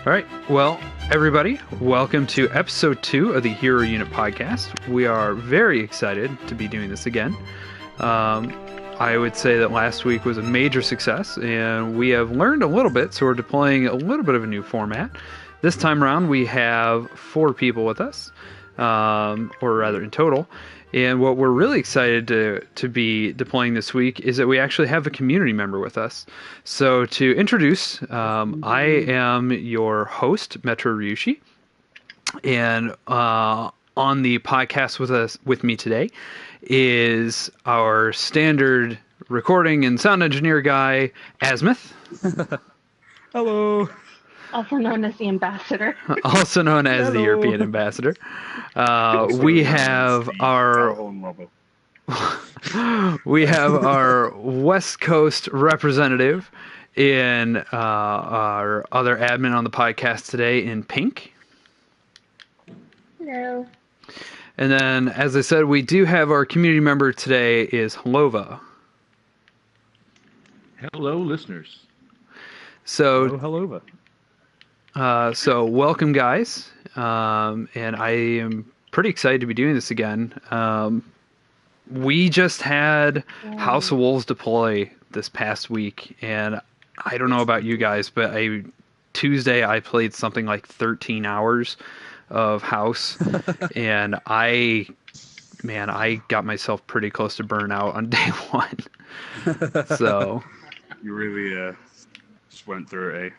All right. Well, everybody, welcome to episode 2 of the Hero Unit podcast. We are very excited to be doing this again. I would say that last week was a major success, and we have learned a little bit, so we're deploying a little bit of a new format. This time around, we have 4 people with us, or rather in total. And what we're really excited to be deploying this week is that we actually have a community member with us. So to introduce, I am your host, Metro Ryushi, and on the podcast with me today is our standard recording and sound engineer guy, Asmith. Hello. Also known as the ambassador. Also known as the European ambassador. We have our West Coast representative in our other admin on the podcast today in Pink. Hello. And then, as I said, we do have our community member today is Hellova. Hello, listeners. So, Hellova. So welcome, guys. And I am pretty excited to be doing this again. We just had House of Wolves deploy this past week, and I don't know about you guys, but Tuesday I played something like 13 hours of House, and I got myself pretty close to burnout on day 1. So You really just went through it, eh?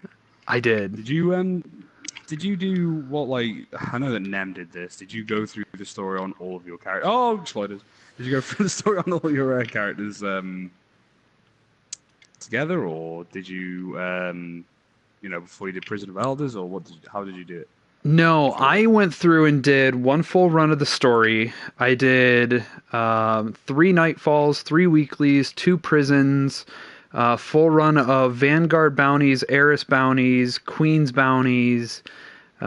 I did. Did you do what, like, I know that Nem did this. Did you go through the story on all of your characters? Oh, spoilers. Did you go through the story on all your characters together, or did you, before you did Prison of Elders, or how did you do it? No, I went through and did one full run of the story. I did 3 Nightfalls, 3 Weeklies, 2 Prisons, full run of Vanguard bounties, Heiress bounties, Queen's bounties. We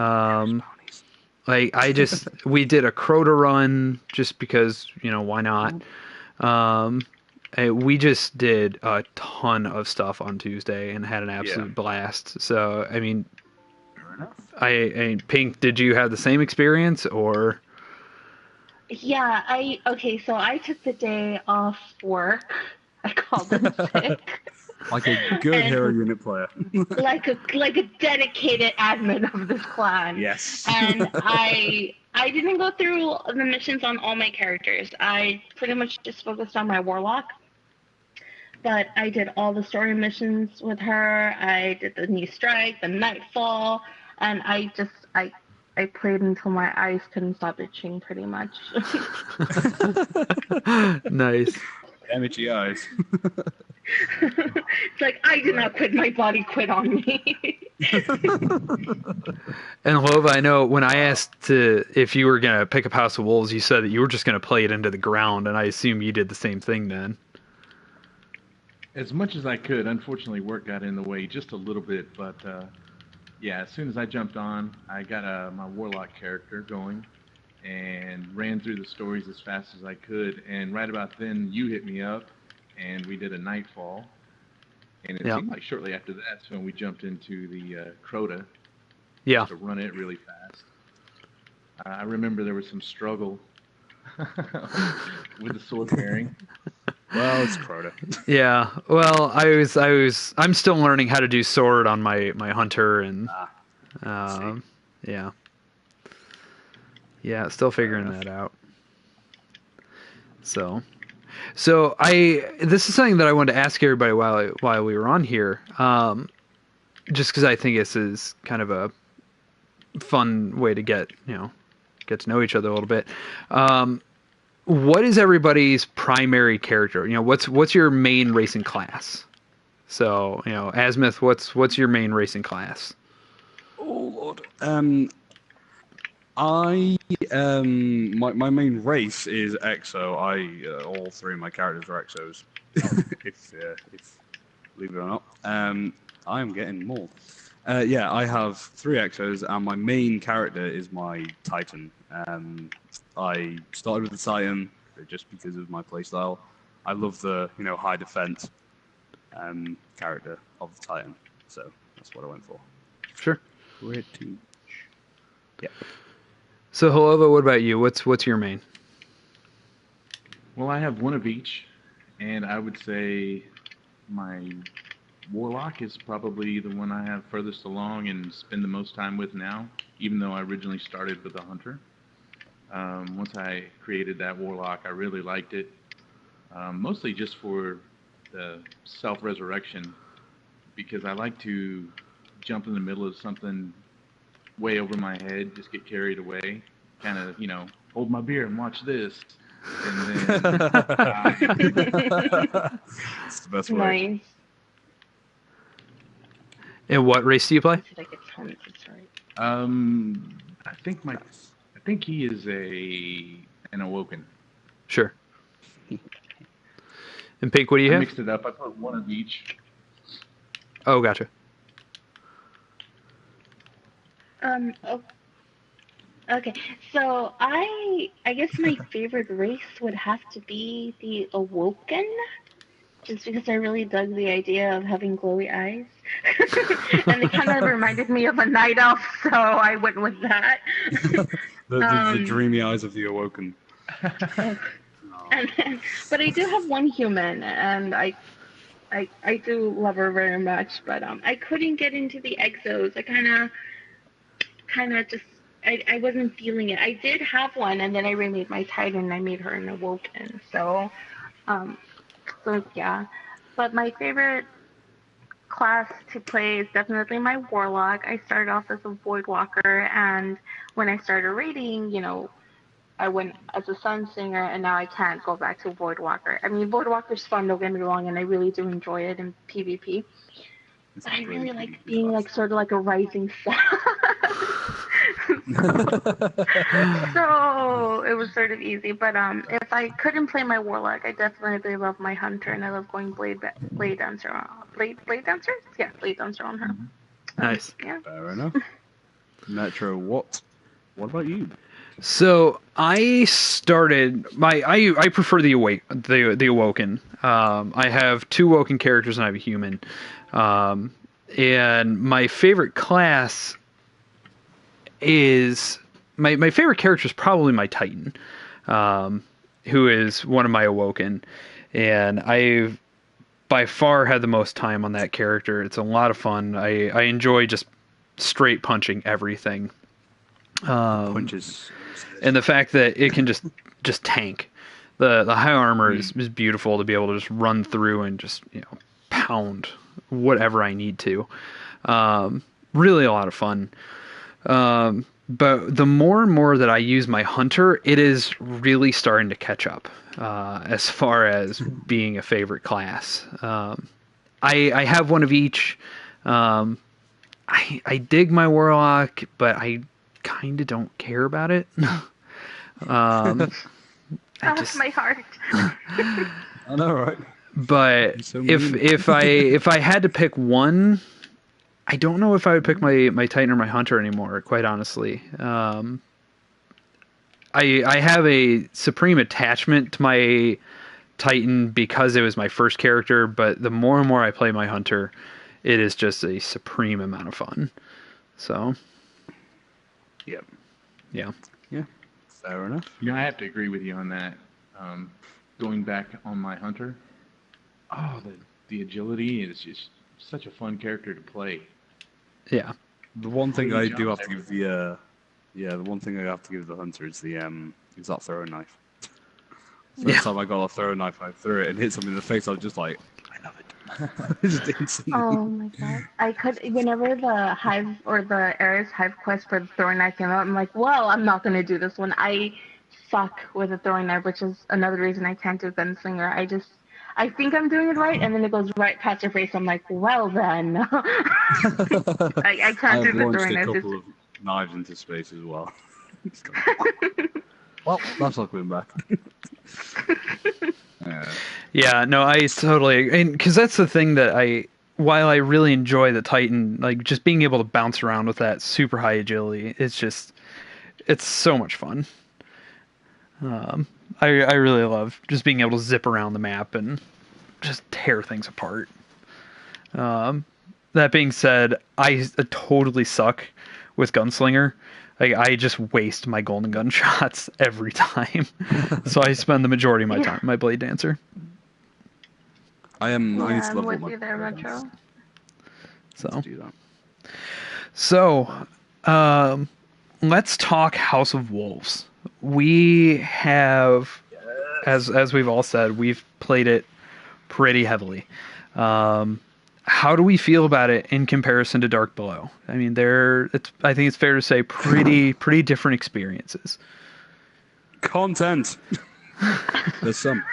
did a Crota run just because, why not? We just did a ton of stuff on Tuesday and had an absolute blast. So, I mean, Fair enough. Pink, did you have the same experience, or? Yeah, so I took the day off work. I called in sick. Like a good Hero Unit player. like a dedicated admin of this clan. Yes. And I didn't go through the missions on all my characters. I pretty much just focused on my warlock. But I did all the story missions with her. I did the New Strike, the Nightfall, and I played until my eyes couldn't stop itching, pretty much. Nice. Damagey eyes. It's like, I did not quit, my body quit on me. And Lova, I know when I asked if you were going to pick up House of Wolves, you said that you were just going to play it into the ground, and I assume you did the same thing then. As much as I could. Unfortunately, work got in the way just a little bit, but as soon as I jumped on, I got my Warlock character going and ran through the stories as fast as I could, and right about then, you hit me up, and we did a Nightfall, and it seemed like shortly after that's when we jumped into the Crota to run it really fast. I remember there was some struggle with the sword bearing. Well, it's Crota. Yeah. Well, I'm still learning how to do sword on my hunter, and still figuring that out. So this is something that I wanted to ask everybody while we were on here, just because I think this is kind of a fun way to get to know each other a little bit. What is everybody's primary character? What's your main racing class? So, Asmith, what's your main racing class? Oh Lord. My main race is Exo. All 3 of my characters are Exos. if believe it or not. I am getting more. I have 3 Exos, and my main character is my Titan. I started with the Titan just because of my playstyle. I love the high defense character of the Titan, so that's what I went for. Sure. Pretty. Yeah. So, Hellova, what about you? What's your main? Well, I have one of each, and I would say my Warlock is probably the one I have furthest along and spend the most time with now, even though I originally started with a Hunter. Once I created that Warlock, I really liked it, mostly just for the self-resurrection, because I like to jump in the middle of something way over my head, just get carried away, kind of, hold my beer and watch this. And then It's the best way. Nice. And what race do you play? It's like a ton, it's right. I think he is an Awoken. Sure. And Pink, what do you I have? mixed it up. I put one of each. Oh, gotcha. Oh, okay. So I guess my favorite race would have to be the Awoken, just because I really dug the idea of having glowy eyes, and it kind of reminded me of a night elf, so I went with that. The dreamy eyes of the Awoken. But I do have one human, and I do love her very much, but I couldn't get into the exos. I kind of just I wasn't feeling it. I did have one, and then I remade my Titan, and I made her an Awoken. So yeah. But my favorite class to play is definitely my Warlock. I started off as a Voidwalker, and when I started raiding, I went as a Sunsinger, and now I can't go back to Voidwalker. I mean, Voidwalker's fun, don't get me wrong, and I really do enjoy it in PvP. But I really like being like sort of like a rising sun. So it was sort of easy. But if I couldn't play my Warlock, I definitely love my Hunter, and I love going Blade Dancer on Blade Dancer? Yeah, Blade Dancer on her. Nice. Yeah. Fair enough. Metro, what about you? So I started I prefer the Awoken. I have 2 Awoken characters and I have a human. And my favorite class is my favorite character is probably my Titan, who is one of my Awoken, and I've by far had the most time on that character. It's a lot of fun. I enjoy just straight punching everything. Punches. And the fact that it can just tank. The high armor is beautiful to be able to just run through and just pound whatever I need to. Really a lot of fun. But the more and more that I use my Hunter, it is really starting to catch up as far as being a favorite class. I have one of each. I dig my Warlock, but I kind of don't care about it. That's my heart. I know, right? But So if I had to pick one, I don't know if I would pick my Titan or my Hunter anymore, quite honestly. I have a supreme attachment to my Titan because it was my first character, but the more and more I play my Hunter, it is just a supreme amount of fun. So, Yep. yeah. Yeah. Fair enough. I have to agree with you on that. Going back on my Hunter, the agility is just such a fun character to play. Yeah. The one thing I do have to jumps give the one thing I have to give the Hunter is that throwing knife. First time I got a throwing knife, I threw it and hit something in the face. I was just like, I love it. Just instantly. Oh my god. I could, whenever the Hive or the Ares Hive quest for the throwing knife came out, I'm like, well, I'm not going to do this one. I suck with a throwing knife, which is another reason I can't do Gunslinger. I think I'm doing it right, and then it goes right past your face. I'm like, well then. I can't do I've the launched throwing a knife. couple of knives into space as well. Well, that's not going back. Yeah, no, I totally, because that's the thing that while I really enjoy the Titan, like just being able to bounce around with that super high agility, it's so much fun. I really love just being able to zip around the map and just tear things apart. That being said, I totally suck with Gunslinger. Like, I just waste my golden gun shots every time. So I spend the majority of my time my Blade Dancer. I need to I'm level with my you there, Metro. So, Let's do that. so let's talk House of Wolves. We have, as we've all said, we've played it pretty heavily. How do we feel about it in comparison to Dark Below? I mean, I think it's fair to say pretty different experiences. Content. There's some.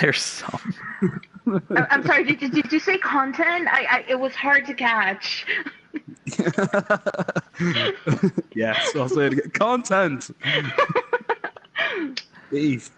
There's some. I'm sorry. Did you say content? It was hard to catch. Yes, I'll say it again. Content. Beef.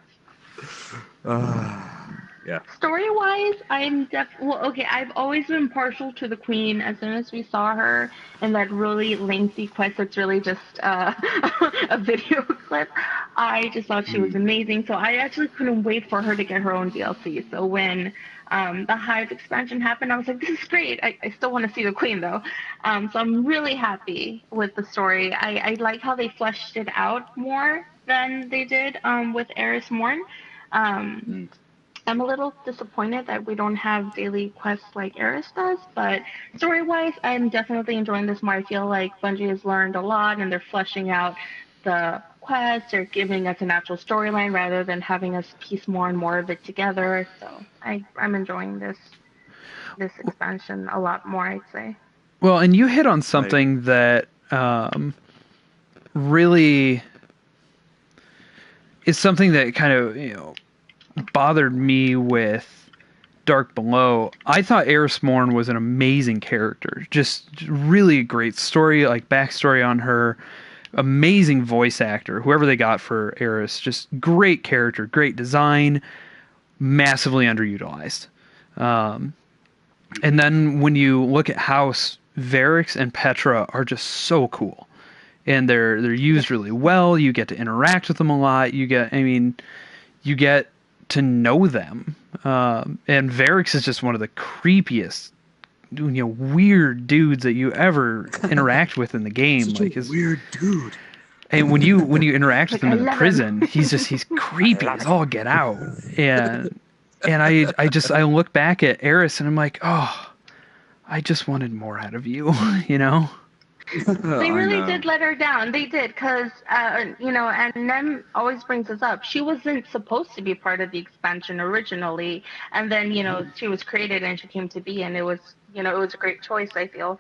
Yeah. Story-wise, I've always been partial to the Queen. As soon as we saw her in that really lengthy quest, that's really just a video clip, I just thought she was amazing. So I actually couldn't wait for her to get her own DLC. So when the Hive expansion happened, I was like, this is great. I still want to see the Queen, though. So I'm really happy with the story. I like how they fleshed it out more than they did with Eris Morn. I'm a little disappointed that we don't have daily quests like Eris does, but story-wise, I'm definitely enjoying this more. I feel like Bungie has learned a lot, and they're fleshing out the quests. They're giving us an actual storyline rather than having us piece more and more of it together. So I'm enjoying this expansion a lot more, I'd say. Well, and you hit on something that really is something that kind of, bothered me with Dark Below. I thought Eris Morn was an amazing character. Just really great story, like backstory on her. Amazing voice actor, whoever they got for Eris. Just great character, great design, massively underutilized. And then when you look at House, Varix and Petra are just so cool. And they're used really well. You get to interact with them a lot. You get to know them. And Varix is just one of the creepiest, weird dudes that you ever interact with in the game. Such a weird dude. And when you interact with him in the prison, he's creepy as all get out. And I look back at Eris and I'm like, oh, I just wanted more out of you, They really did let her down. They did, because, and Nem always brings this up. She wasn't supposed to be part of the expansion originally, and then, she was created and she came to be, and it was a great choice, I feel.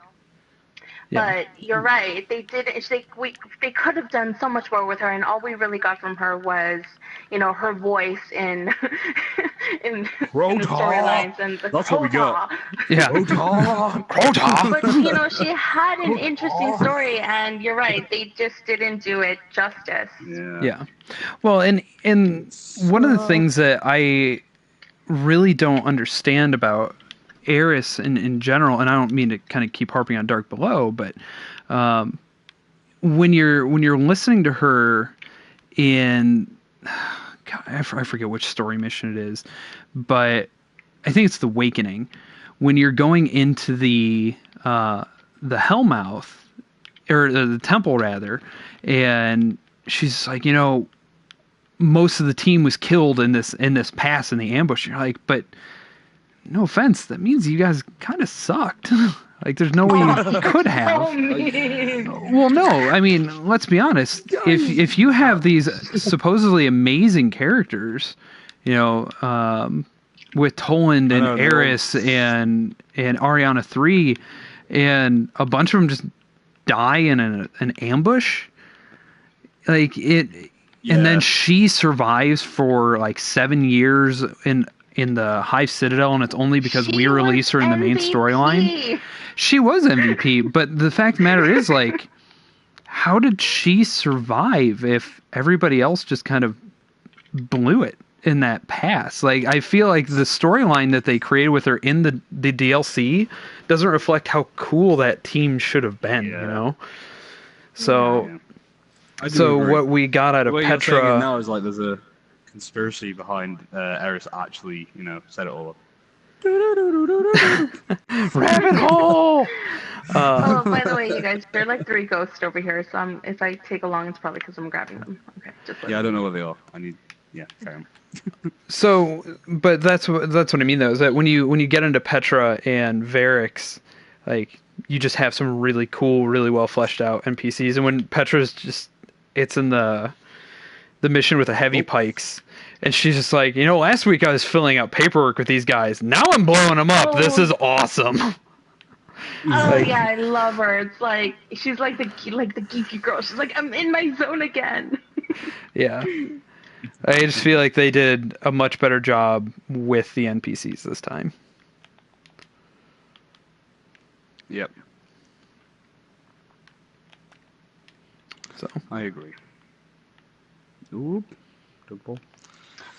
Yeah. But you're right. They did. They could have done so much more with her, and all we really got from her was, her voice in in the storylines and the That's what we got. Yeah. Crota. But she had an interesting story, and you're right. They just didn't do it justice. Yeah. Well, and one of the things that I really don't understand about Eris in general, and I don't mean to kind of keep harping on Dark Below, but when you're listening to her in, God, I forget which story mission it is, but I think it's the Awakening. When you're going into the Hellmouth, or the temple rather, and she's like, most of the team was killed in this pass in the ambush. And you're like, but no offense, that means you guys kind of sucked. Like, there's no way you could have. Well, no, I mean, let's be honest. If you have these supposedly amazing characters, with Toland and Eris and Ariana 3, and a bunch of them just die in an ambush, like it, and then she survives for like 7 years in the Hive Citadel, and it's only because we release her in the main storyline. She was MVP, but the fact of the matter is, like, how did she survive if everybody else just kind of blew it in that pass? Like, I feel like the storyline that they created with her in the DLC doesn't reflect how cool that team should have been, So, what we got out of Petra... You're saying it now is like there's a conspiracy behind Eris actually, set it all up. Rabbit hole. Oh, by the way, you guys, there are like 3 ghosts over here, so if I take a long, it's probably because I'm grabbing them. Okay, just Yeah, I don't know where they are. Carry on. So, but that's what I mean though, is that when you get into Petra and Varix, like you just have some really cool, really well fleshed out NPCs, and when Petra's just it's in the mission with the heavy pikes, and she's just like, last week I was filling out paperwork with these guys, now I'm blowing them up. This is awesome. Oh yeah, I love her. It's like she's like the geeky girl. She's like, I'm in my zone again. Yeah. I just feel like they did a much better job with the NPCs this time. Yep. So I agree. Oop. Good ball.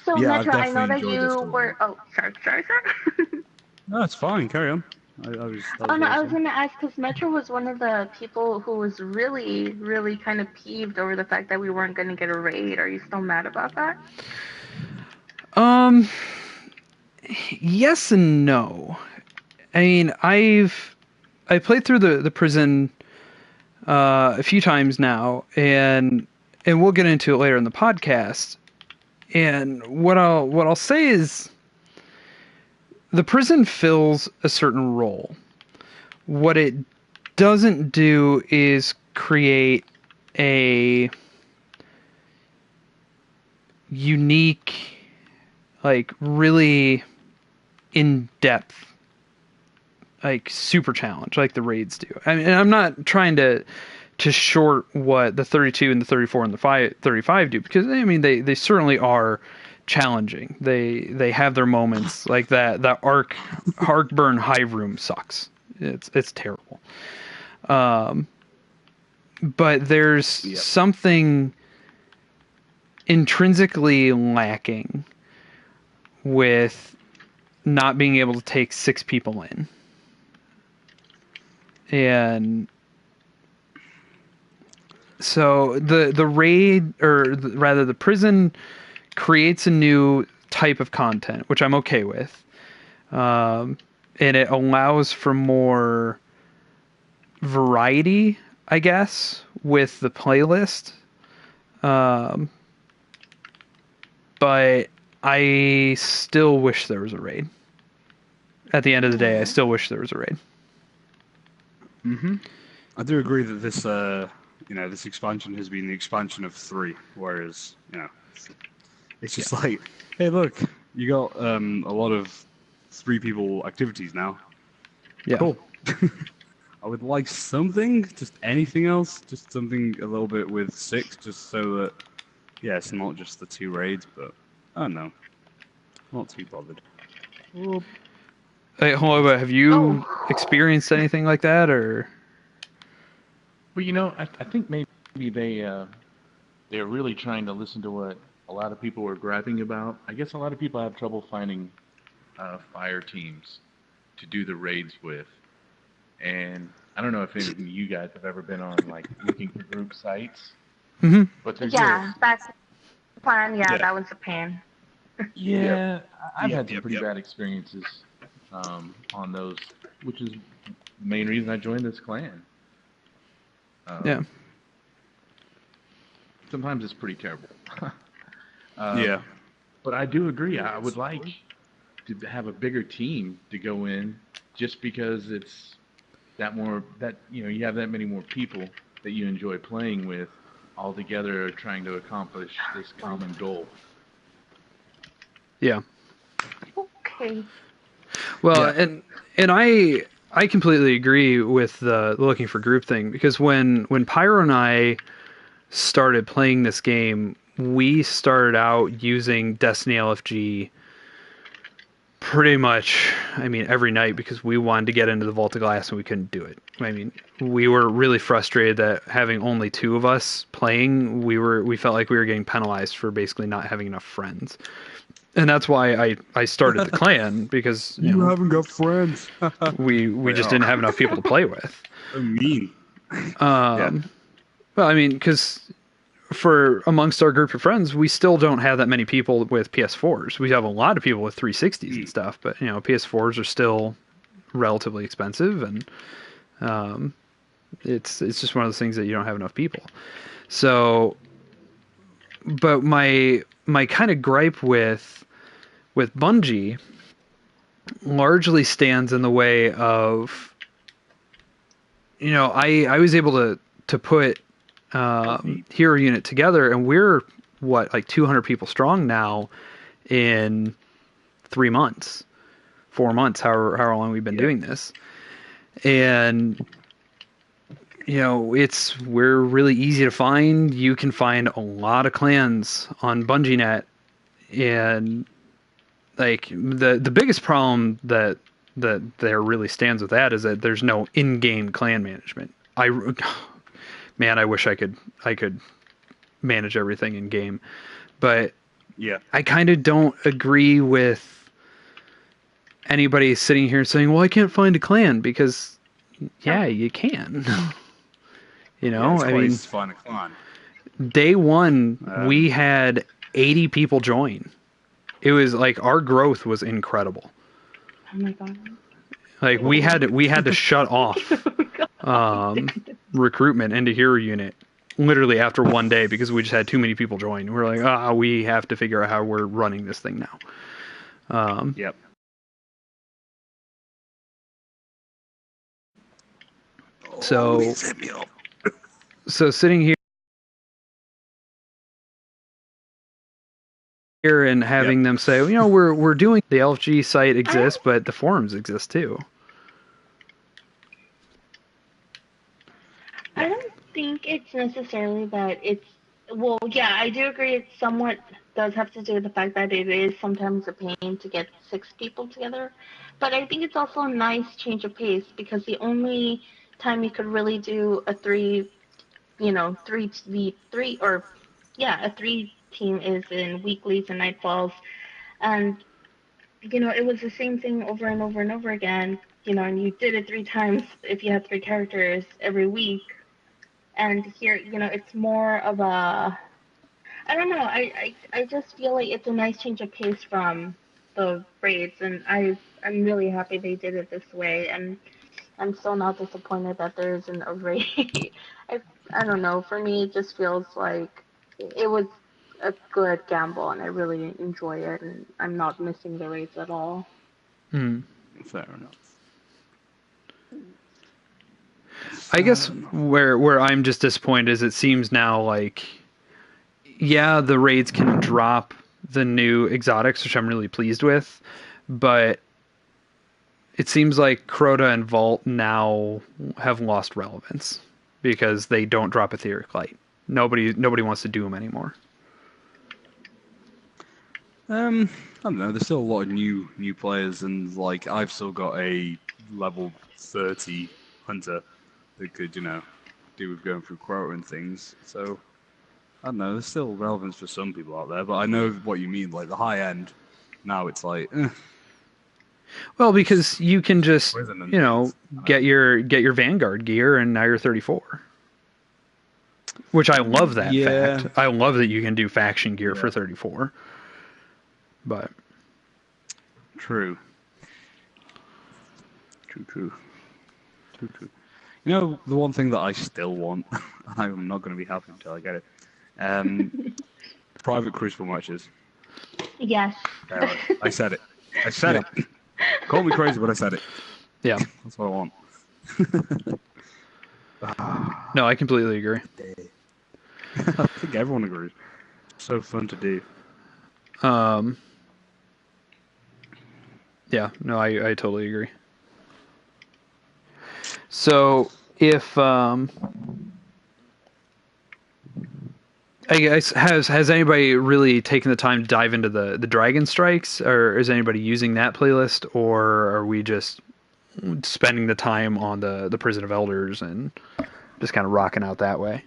So Yeah, Metro, I've I know that definitely enjoyed this you one. were. Oh, sorry. No, it's fine. Carry on. I was Oh no, I was awesome. gonna ask because Metro was one of the people who was really, really kind of peeved over the fact that we weren't gonna get a raid. Are you still mad about that? Yes and no. I mean, I played through the prison a few times now, and we'll get into it later in the podcast. And what I'll say is, the prison fills a certain role. What it doesn't do is create a unique, like really in-depth, like super challenge like the raids do. I mean, I'm not trying to short what the 32 and the 34 and the 35 do, because I mean they certainly are challenging. They have their moments like that. That Heartburn Hive Room sucks. It's terrible. But there's something intrinsically lacking with not being able to take 6 people in. And so the raid, or rather the prison, creates a new type of content, which I'm okay with. And it allows for more variety, I guess, with the playlist. But I still wish there was a raid. At the end of the day, I still wish there was a raid. Mm-hmm. I do agree that this, this expansion has been the expansion of 3, whereas, it's just like, hey, look, you got a lot of 3 people activities now. Yeah. Cool. I would like something, just anything else, just something a little bit with 6, just so that, it's not just the 2 raids, but I don't know. Not too bothered. Hey, Hellova, have you experienced anything like that, or? Well, I think maybe they're really trying to listen to what a lot of people were griping about. I guess a lot of people have trouble finding fire teams to do the raids with, and I don't know if any of you guys have ever been on like looking for group sites. Mm-hmm. But there's That's the plan. Yeah, that was the plan. I've had some pretty bad experiences on those, which is the main reason I joined this clan. Sometimes it's pretty terrible. But I do agree. I would like to have a bigger team to go in, just because it's you have that many more people that you enjoy playing with, all together trying to accomplish this common goal. Yeah. Okay. Well, and I completely agree with the looking for group thing, because when Pyro and I started playing this game, we started out using Destiny LFG pretty much, every night, because we wanted to get into the Vault of Glass and we couldn't do it. We were really frustrated that having only 2 of us playing, we felt like we were getting penalized for basically not having enough friends. And that's why I started the clan, because you haven't got friends. we just didn't have enough people to play with. So mean. Well, because for amongst our group of friends, we still don't have that many people with PS4s. We have a lot of people with 360s and stuff, but PS4s are still relatively expensive, and it's just one of those things that you don't have enough people. So, but my kind of gripe with Bungie largely stands in the way of, I was able to put hero unit together, and we're like 200 people strong now in 3 months, 4 months, however long we've been doing this. And we're really easy to find. You can find a lot of clans on BungieNet, and like the biggest problem that there really stands with that is that there's no in-game clan management. I wish I could manage everything in game, but I kind of don't agree with anybody sitting here saying, "Well, I can't find a clan," because you can. I mean, to find a clan. Day one, we had 80 people join. It was like our growth was incredible. Oh my god! Like we had to shut off recruitment into hero unit literally after one day because we just had too many people join. We're like, we have to figure out how we're running this thing now. Yep. So sitting here and having them say, we're doing the LFG site exists, but the forums exist too. I don't think it's necessarily that it's, I do agree it somewhat does have to do with the fact that it is sometimes a pain to get 6 people together, but I think it's also a nice change of pace because the only time you could really do a 3 team is in weeklies and nightfalls, and it was the same thing over and over and over again, and you did it 3 times if you had 3 characters every week. And here, it's more of a, I don't know, I just feel like it's a nice change of pace from the raids, and I'm really happy they did it this way, and I'm still not disappointed that there isn't a raid. I don't know, for me it just feels like it was a good gamble, and I really enjoy it, and I'm not missing the raids at all. Fair enough. I guess where I'm just disappointed is it seems now like, the raids can drop the new exotics, which I'm really pleased with, but it seems like Crota and Vault now have lost relevance because they don't drop Etheric Light. Nobody wants to do them anymore. I don't know. There's still a lot of new players, and like I've still got a level 30 hunter that could, do with going through quota and things. So I don't know. There's still relevance for some people out there, but I know what you mean. Like the high end, now it's like. Well, because you can just get your Vanguard gear, and now you're 34. Which I love that fact. I love that you can do faction gear for 34. But True. The one thing that I still want, I'm not going to be happy until I get it. Private Crucible matches. Yes. I said it. It. Call me crazy, but I said it. Yeah. That's what I want. No, I completely agree. I think everyone agrees. So fun to do. Yeah, no, I totally agree. So if I guess has anybody really taken the time to dive into the Dragon Strikes, or is anybody using that playlist, or are we just spending the time on the Prison of Elders and just kind of rocking out that way?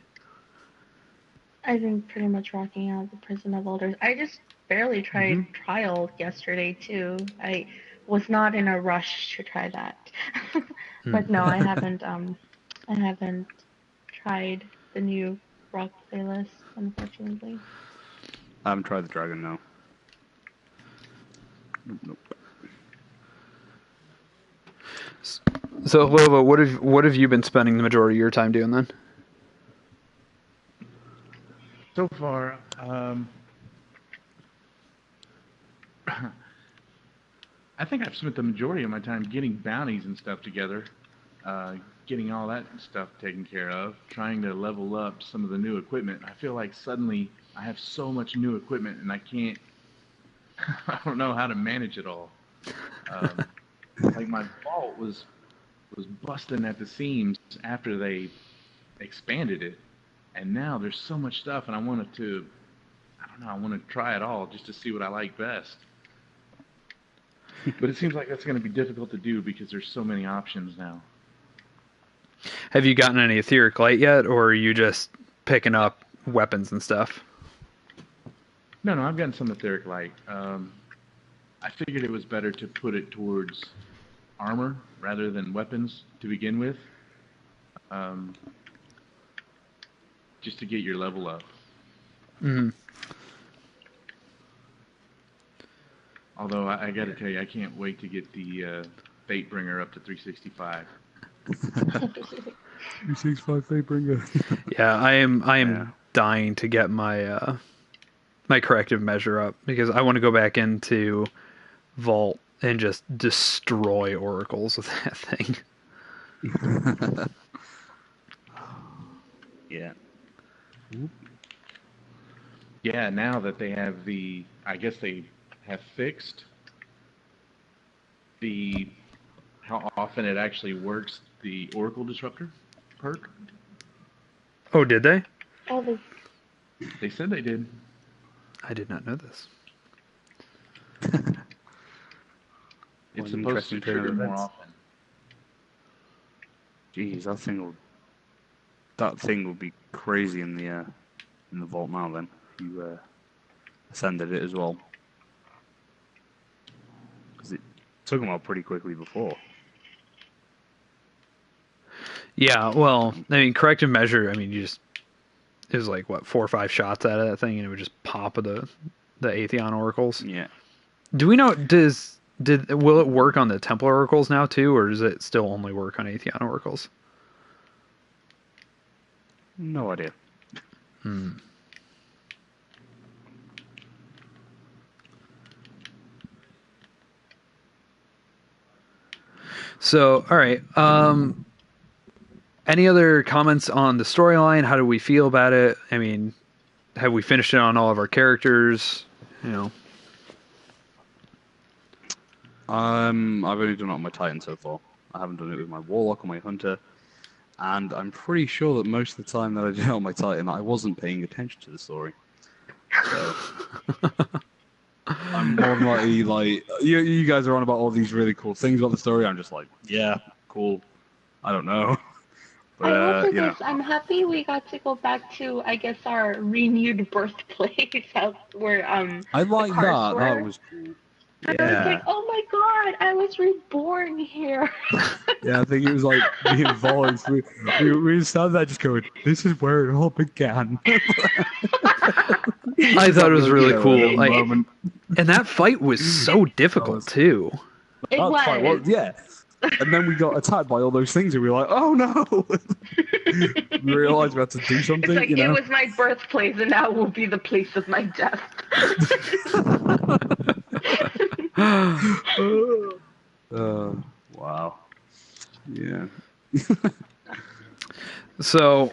I've been pretty much rocking out the Prison of Elders. I just barely tried Trial yesterday too. I was not in a rush to try that. But no, I haven't tried the new rock playlist, unfortunately. I haven't tried the dragon, no. Nope. So, Hellova, what have you been spending the majority of your time doing then? So far, I think I've spent the majority of my time getting bounties and stuff together, getting all that stuff taken care of, trying to level up some of the new equipment. I feel like suddenly I have so much new equipment and I can't, I don't know how to manage it all. Like my vault was busting at the seams after they expanded it, and now there's so much stuff, and I want to try it all just to see what I like best. But it seems like that's going to be difficult to do because there's so many options now. Have you gotten any etheric light yet, or are you just picking up weapons and stuff? No, I've gotten some etheric light. I figured it was better to put it towards armor rather than weapons to begin with, just to get your level up. Mm-hmm. Although I got to tell you, I can't wait to get the Fatebringer up to 365. 365 Fatebringer. Yeah, I am dying to get my my corrective measure up because I want to go back into Vault and just destroy oracles with that thing. Yeah. Yeah, now that they have I guess they have fixed how often it actually works, the Oracle Disruptor perk. Oh, did they? Oh, They said they did. I did not know this. It's Well, supposed to interesting trigger turn of more events. often. Jeez, that thing will be crazy in the vault now. Then you ascended it as well, because it took them out pretty quickly before. Yeah, well, I mean, corrective measure. I mean, it was like what 4 or 5 shots out of that thing, and it would just pop of the Atheon oracles. Yeah. Do we know? Will it work on the Templar oracles now too, or does it still only work on Atheon oracles? No idea. So, all right. Any other comments on the storyline? How do we feel about it? I mean, have we finished it on all of our characters? You know. I've only done it on my Titan so far. I haven't done it with my Warlock or my Hunter. And I'm pretty sure that most of the time that I did it on my Titan, I wasn't paying attention to the story. So, I'm more than likely, like, you guys are on about all these really cool things about the story. I'm just like, yeah, cool. I don't know. But, I will say you know. this. I'm happy we got to go back to, I guess, our renewed birthplace where I like the cars that. That were. was cool. I was like, oh my god, I was reborn here. Yeah, I think it was like being voice. We started there just going, this is where it all began. I thought it was really cool. Like, moment. and that fight was so difficult too. It That was. fight was, yeah. And then we got attacked by all those things, and we were like, oh no! We realised we had to do something, It's like, you know? it was my birthplace, and now it will be the place of my death. Wow. Yeah. So,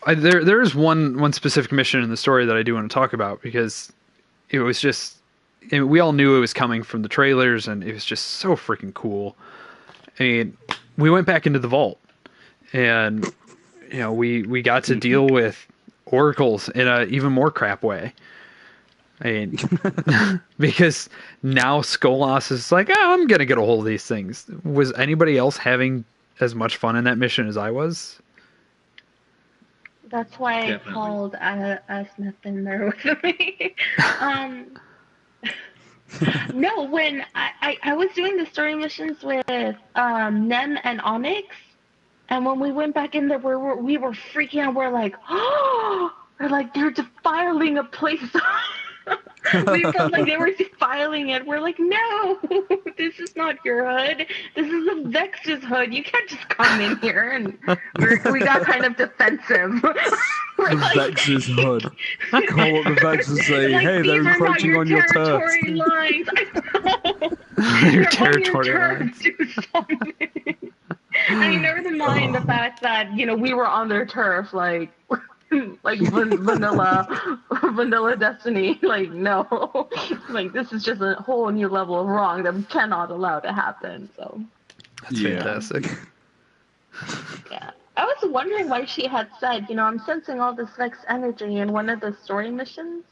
there is one specific mission in the story that I do want to talk about because it was just we all knew it was coming from the trailers, and it was just so freaking cool. I mean, we went back into the vault, and you know we got to deal with oracles in a even more crap way. I mean, because now Skolas is like, oh, I'm gonna get a hold of these things. Was anybody else having as much fun in that mission as I was? That's why Definitely. I called Asmith in there with me. No, when I was doing the story missions with Nem and Onyx, And when we went back in there, we were freaking out. We're like, oh, we're like, they're defiling a place. We felt like they were defiling it. We're like, no, this is not your hood. This is the Vex's hood. You can't just come in here. And we got kind of defensive. The Vex's hood. Call up the Vex and say, like, hey, they're encroaching on your turf. territory lines. Your They're territory on your lines. turf. Do something. I mean, never mind the fact that, you know, we were on their turf, like vanilla Destiny. Like, no. Like, this is just a whole new level of wrong that we cannot allow to happen, so. That's fantastic. Yeah. I was wondering why she had said, you know, I'm sensing all this Vex energy in one of the story missions.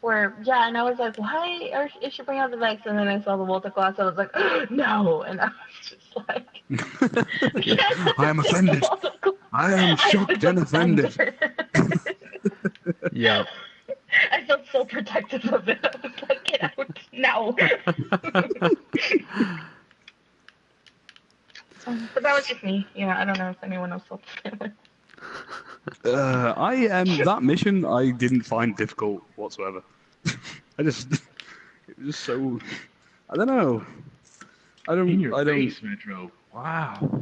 Where, yeah, and I was like, why is she bringing out the Vex? And then I saw the Volta class, I was like, oh, no. And I was just like, I am offended. I am shocked and offended. Yeah. I felt so protective of it. I was like, get out now. But that was just me. Yeah, I don't know if anyone else felt the same way. That mission I didn't find difficult whatsoever. it was just so, I don't know. In your face, Metro. Wow.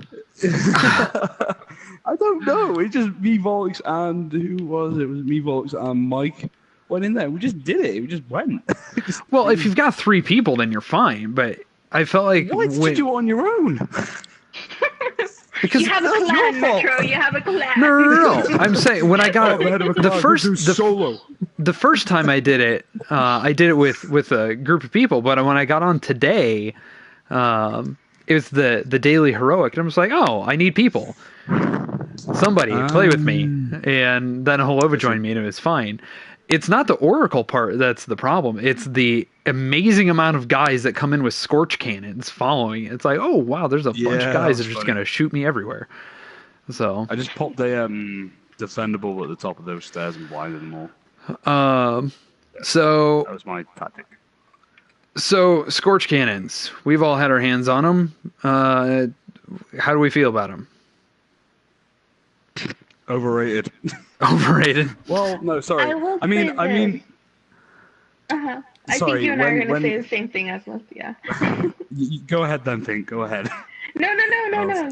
I don't know. It just me, Volks, and who was it? It was me, Volks, and Mike went in there. We just did it. We just went. Well, if you've got 3 people, then you're fine. But I felt like why did you do it on your own? Because you have a clan, Metro. You have a clan. No. I'm saying when I got solo. The first time I did it with a group of people. But when I got on today, it was the daily heroic, and I was like, oh, I need people. Somebody play with me, and then Hellova joined me, and it was fine. It's not the Oracle part that's the problem. It's the amazing amount of guys that come in with Scorch Cannons following it. It's like, oh, wow, there's a bunch of guys that are just going to shoot me everywhere. So I just popped a defendable at the top of those stairs and blinded them all. So that was my tactic. So, Scorch Cannons. We've all had our hands on them. How do we feel about them? Overrated. Overrated. Well, no, sorry. I mean. I Sorry, think you and I are going to say the same thing as us. Yeah. Go ahead, then. Think. Go ahead. No.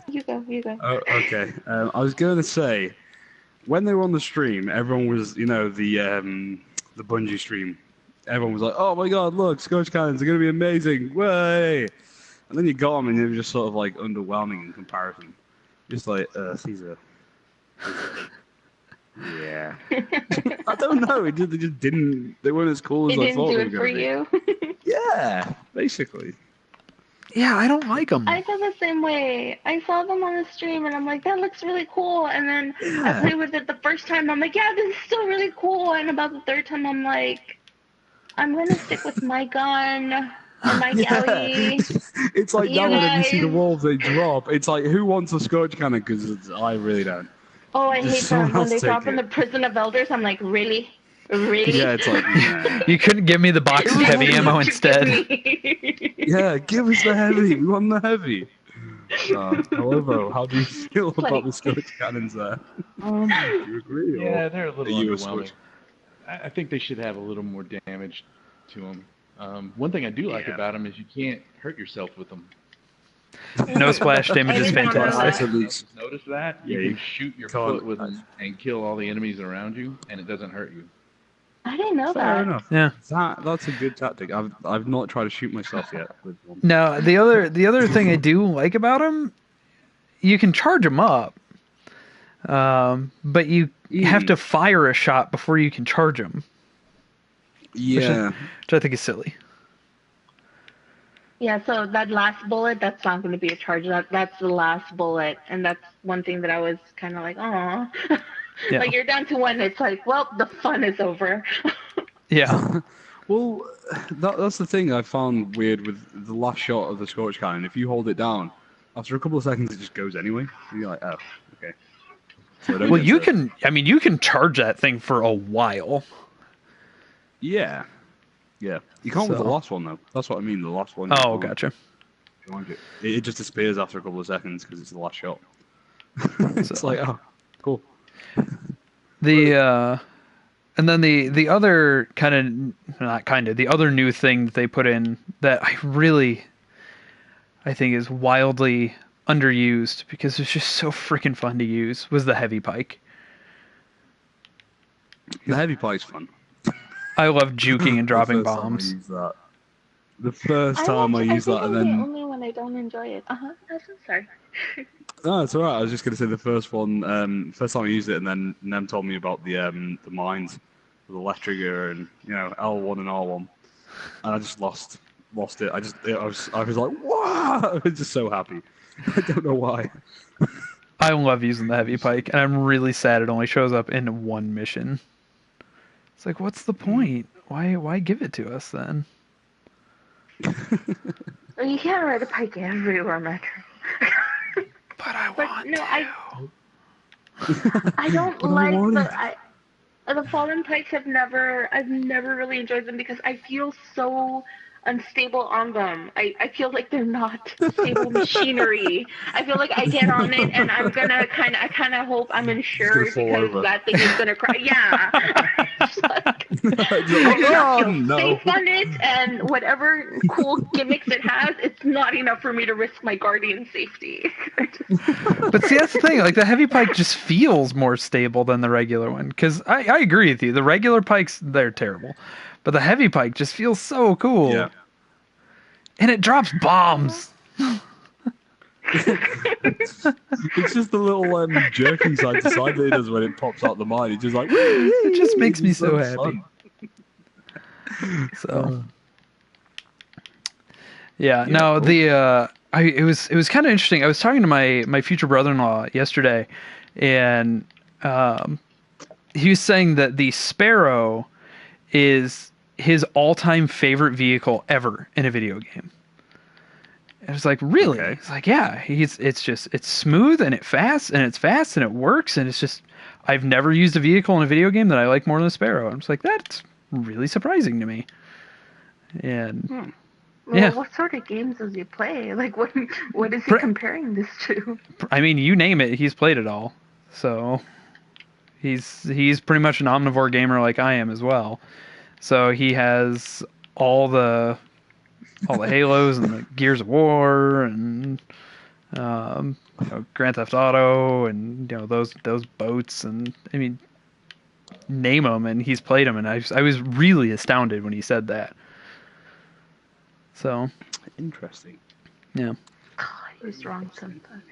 You go. Oh, okay. I was going to say, when they were on the stream, everyone was, the Bungie stream. Everyone was like, "Oh my God, look, Scorch Cannons are going to be amazing! Way!" And then you got them, and they were just sort of like underwhelming in comparison. Just like Caesar. Yeah. I don't know. They just didn't. They weren't as cool as I thought they were going to be. For you. Yeah, basically. Yeah, I don't like them. I felt the same way. I saw them on the stream, and I'm like, that looks really cool. And then I played with it the first time. I'm like, yeah, this is still really cool. And about the third time, I'm like, I'm going to stick with my gun and my galley. It's like now whenever you see the wolves, they drop. It's like, who wants a Scorch Cannon? Because I really don't. Oh, I hate them. When they drop in the Prison of Elders, I'm like, really? Really? Yeah, it's like, nah. You couldn't give me the box of heavy ammo instead. Yeah, give us the heavy. We want the heavy. However, how do you feel about the Scorch Cannons there? Do you agree? Yeah, they're a little underwhelming. I think they should have a little more damage to them. One thing I do like about them is you can't hurt yourself with them. No splash damage is fantastic. Notice that? You can shoot your foot with them and kill all the enemies around you, and it doesn't hurt you. I didn't know Fair that. enough. Yeah. That's a good tactic. I've not tried to shoot myself yet with one. No, the other thing I do like about them, you can charge them up, but you have to fire a shot before you can charge them. Yeah. Which I think is silly. Yeah, so that last bullet, that's not going to be a charge. That's the last bullet, and that's one thing that I was kind of like, aw. Yeah. Like, you're down to one, it's like, well, the fun is over. Yeah. Well, that's the thing I found weird with the last shot of the Scorch Cannon. If you hold it down, after a couple of seconds, it just goes anyway. And you're like, oh, okay. So Well, you can charge that thing for a while. Yeah. Yeah. You can't with the last one, though. That's what I mean, the last one. Oh, gotcha. It just disappears after a couple of seconds because it's the last shot. It's like, oh, cool. The and then the other the other new thing that they put in that I think is wildly underused because it's just so freaking fun to use was the heavy pike. The heavy pike's fun. I love juking and dropping The first time I bombs. used that. The first time I used that, and I'm the then only one I don't enjoy it. I'm so sorry. no, it's alright. I was just gonna say the first one, first time I used it, and then Nem told me about the mines, with the left trigger, and L1 and R1, and I just lost it. I was like, wow! I was just so happy. I don't know why. I love using the heavy pike, and I'm really sad it only shows up in one mission. It's like, what's the point? Why give it to us then? Well, you can't ride a pike everywhere, Metro. But I want to. I don't like the fallen pikes. I've never really enjoyed them because I feel so unstable on them. I feel like they're not stable machinery. I feel like I get on it and I'm gonna I kind of hope I'm insured because that thing is gonna cry. Yeah. I do not feel safe on it, and whatever cool gimmicks it has, it's not enough for me to risk my guardian safety. But see, that's the thing. Like the heavy pike just feels more stable than the regular one. Because I agree with you. The regular pikes, they're terrible. But the heavy pike just feels so cool. Yeah. And it drops bombs. It's just the little jerking side to side that it does when it pops out the mine. It's just like, it just makes me so happy. So, yeah. No, cool. It was kind of interesting. I was talking to my future brother-in-law yesterday, and he was saying that the Sparrow is his all-time favorite vehicle ever in a video game. I was like, really? Okay. It's like, yeah. It's smooth and it's fast and it works and it's just. I've never used a vehicle in a video game that I like more than the Sparrow. I'm just like, that's really surprising to me. And well, what sort of games does he play? Like, what is he comparing this to? I mean, you name it, he's played it all. So he's pretty much an omnivore gamer like I am as well. So he has all the Halos and the Gears of War and Grand Theft Auto and those boats, and I mean, name them, and he's played them, and I was really astounded when he said that. So interesting. Yeah. He was wrong sometimes.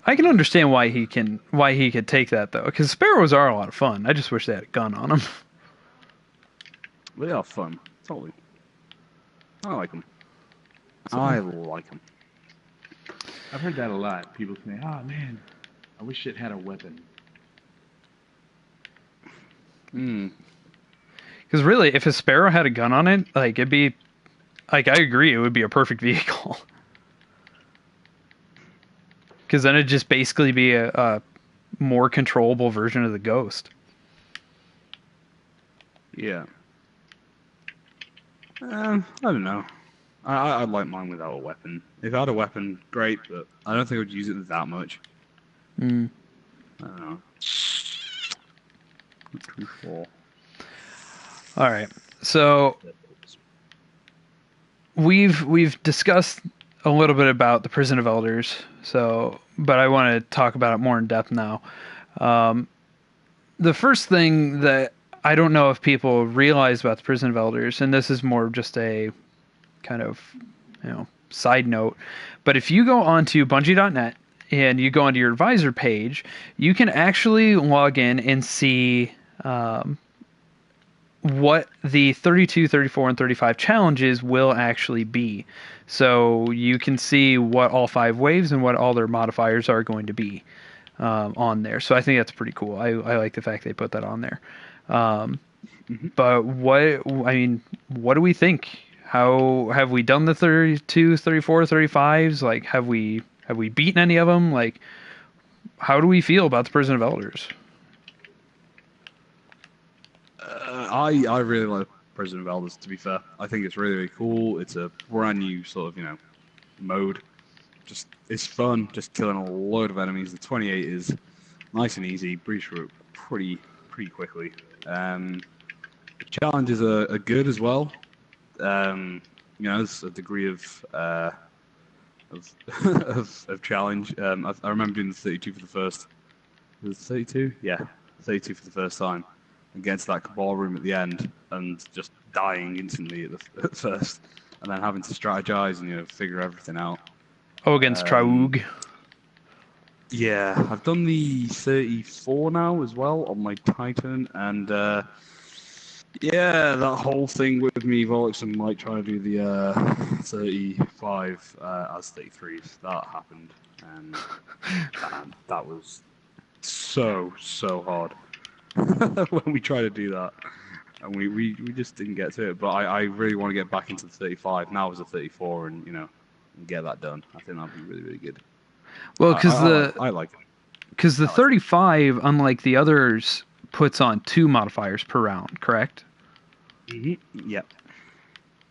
I can understand why he could take that though, because Sparrows are a lot of fun. I just wish they had a gun on them. They are fun, totally. I like them. I like them. I've heard that a lot. People say, "Oh man, I wish it had a weapon." Because really, if a Sparrow had a gun on it, like it'd be, like I agree, it would be a perfect vehicle. Because then it'd just basically be a more controllable version of the Ghost. Yeah. I don't know. I'd like mine without a weapon. If I had a weapon, great, but I don't think I would use it that much. I don't know. 24. All right. So we've discussed a little bit about the Prison of Elders. But I want to talk about it more in depth now. The first thing that I don't know if people realize about the Prison of Elders, and this is more just a kind of, side note, but if you go onto Bungie.net and you go onto your advisor page, you can actually log in and see what the 32, 34, and 35 challenges will actually be. So you can see what all 5 waves and what all their modifiers are going to be on there. So I think that's pretty cool. I like the fact they put that on there. But what do we think? How have we done the 32, 34, 35s? Like, have we beaten any of them? Like, how do we feel about the Prison of Elders? I really like Prison of Elders, to be fair. I think it's really, really cool. It's a brand new sort of, mode just it's fun, just killing a load of enemies. The 28 is nice and easy, breeze through it pretty quickly. The challenges are good as well. There's a degree of of challenge. I remember doing the 32 for the first. Was it 32? Yeah, 32 for the first time, and getting to that cabal room at the end, and just dying instantly at first, and then having to strategize and figure everything out. Oh, against Traug. Yeah, I've done the 34 now as well on my Titan, and that whole thing with me, Volix, and Mike trying to do the 35 as 33s, that happened, and that was so hard when we tried to do that, and we just didn't get to it. But I really want to get back into the 35 now as a 34, and and get that done. I think that'd be really good. Well, because I like it. Because the 35, unlike the others, puts on 2 modifiers per round, correct? Mm-hmm. Yep.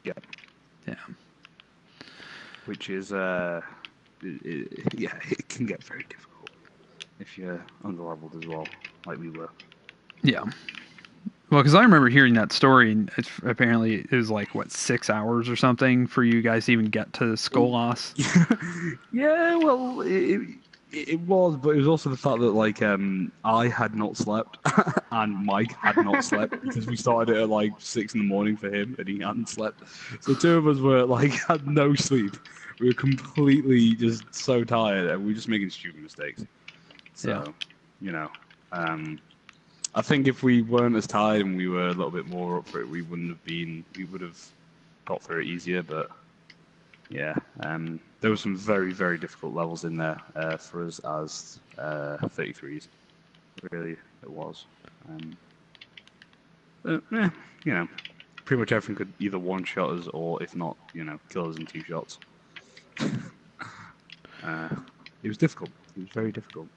Yeah. Which is, it can get very difficult if you're underleveled as well, like we were. Yeah. Well, because I remember hearing that story, and apparently it was like, 6 hours or something for you guys to even get to Skolas? Yeah, well, it was, but it was also the fact that, I had not slept, and Mike had not slept, because we started it at, 6 in the morning for him, and he hadn't slept. So the two of us were, had no sleep. We were completely just so tired, and we were just making stupid mistakes. So, I think if we weren't as tired and we were a little bit more up for it, we would have got through it easier, but yeah, there were some very, very difficult levels in there for us as 33s. Really, it was. Pretty much everything could either one-shot us or, if not, kill us in 2 shots. It was difficult. It was very difficult.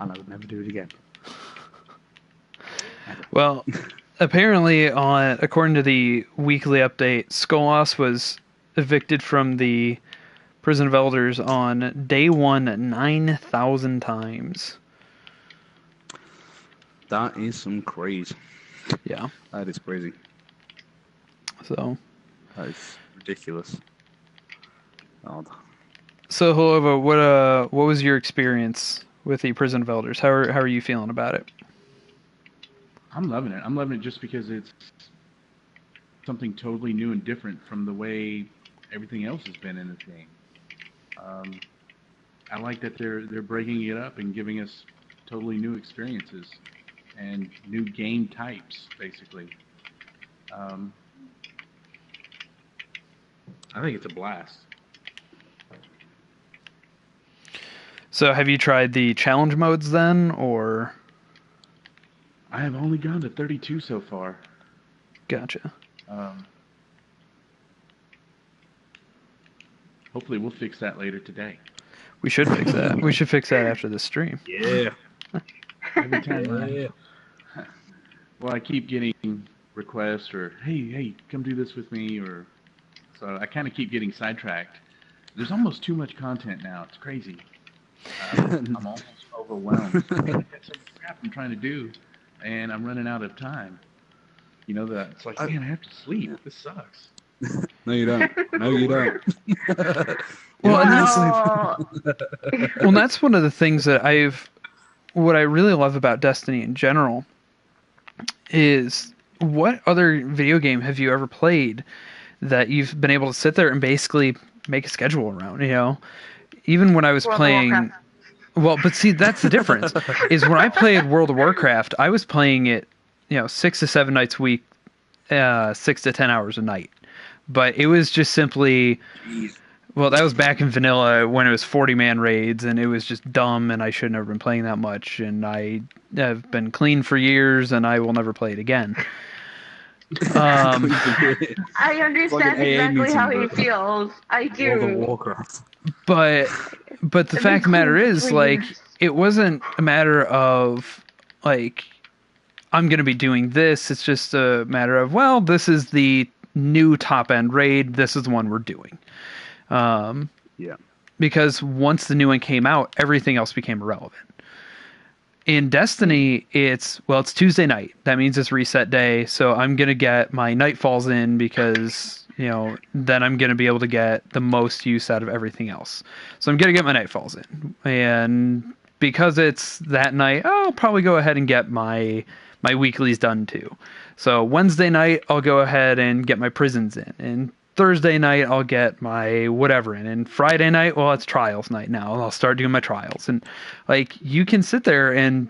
And I would never do it again. Well, apparently, according to the weekly update, Skolas was evicted from the Prison of Elders on day 1 9,000 times. That is some craze. Yeah. That is crazy. So. That is ridiculous. God. So, Hellova, what was your experience with the Prison of Elders? How are you feeling about it? I'm loving it. I'm loving it just because it's something totally new and different from the way everything else has been in this game. I like that they're breaking it up and giving us totally new experiences and new game types, basically. I think it's a blast. So, have you tried the challenge modes then, or? I have only gone to 32 so far. Gotcha. Hopefully we'll fix that later today. We should fix that. We should fix that after this stream. Yeah. Every time well, I keep getting requests or, hey, come do this with me, or so I kind of keep getting sidetracked. There's almost too much content now. It's crazy. I'm almost overwhelmed. I've got so much crap I'm trying to do, and I'm running out of time. It's like, man, I have to sleep. This sucks. No, you don't. No, you don't. Well, and that's one of the things that what I really love about Destiny in general is, what other video game have you ever played that you've been able to sit there and basically make a schedule around, Even when I was playing... Well, but see, that's the difference, is when I played World of Warcraft, I was playing it, 6 to 7 nights a week, 6 to 10 hours a night. But it was just simply... Well, that was back in vanilla when it was 40-man raids, and it was just dumb, and I should have never been playing that much, and I have been clean for years, and I will never play it again. I understand exactly how he feels. I do. World of Warcraft. But the fact of the matter is, it wasn't a matter of, I'm going to be doing this. It's just a matter of, well, this is the new top-end raid. This is the one we're doing. Yeah. because once the new one came out, everything else became irrelevant. In Destiny, it's Tuesday night. That means it's reset day, so I'm going to get my Nightfalls in because, then I'm going to be able to get the most use out of everything else. So I'm going to get my Nightfalls in. And because it's that night, I'll probably go ahead and get my weeklies done too. So Wednesday night, I'll go ahead and get my prisons in. And Thursday night, I'll get my whatever in. And Friday night, well, it's trials night now. I'll start doing my trials. And you can sit there and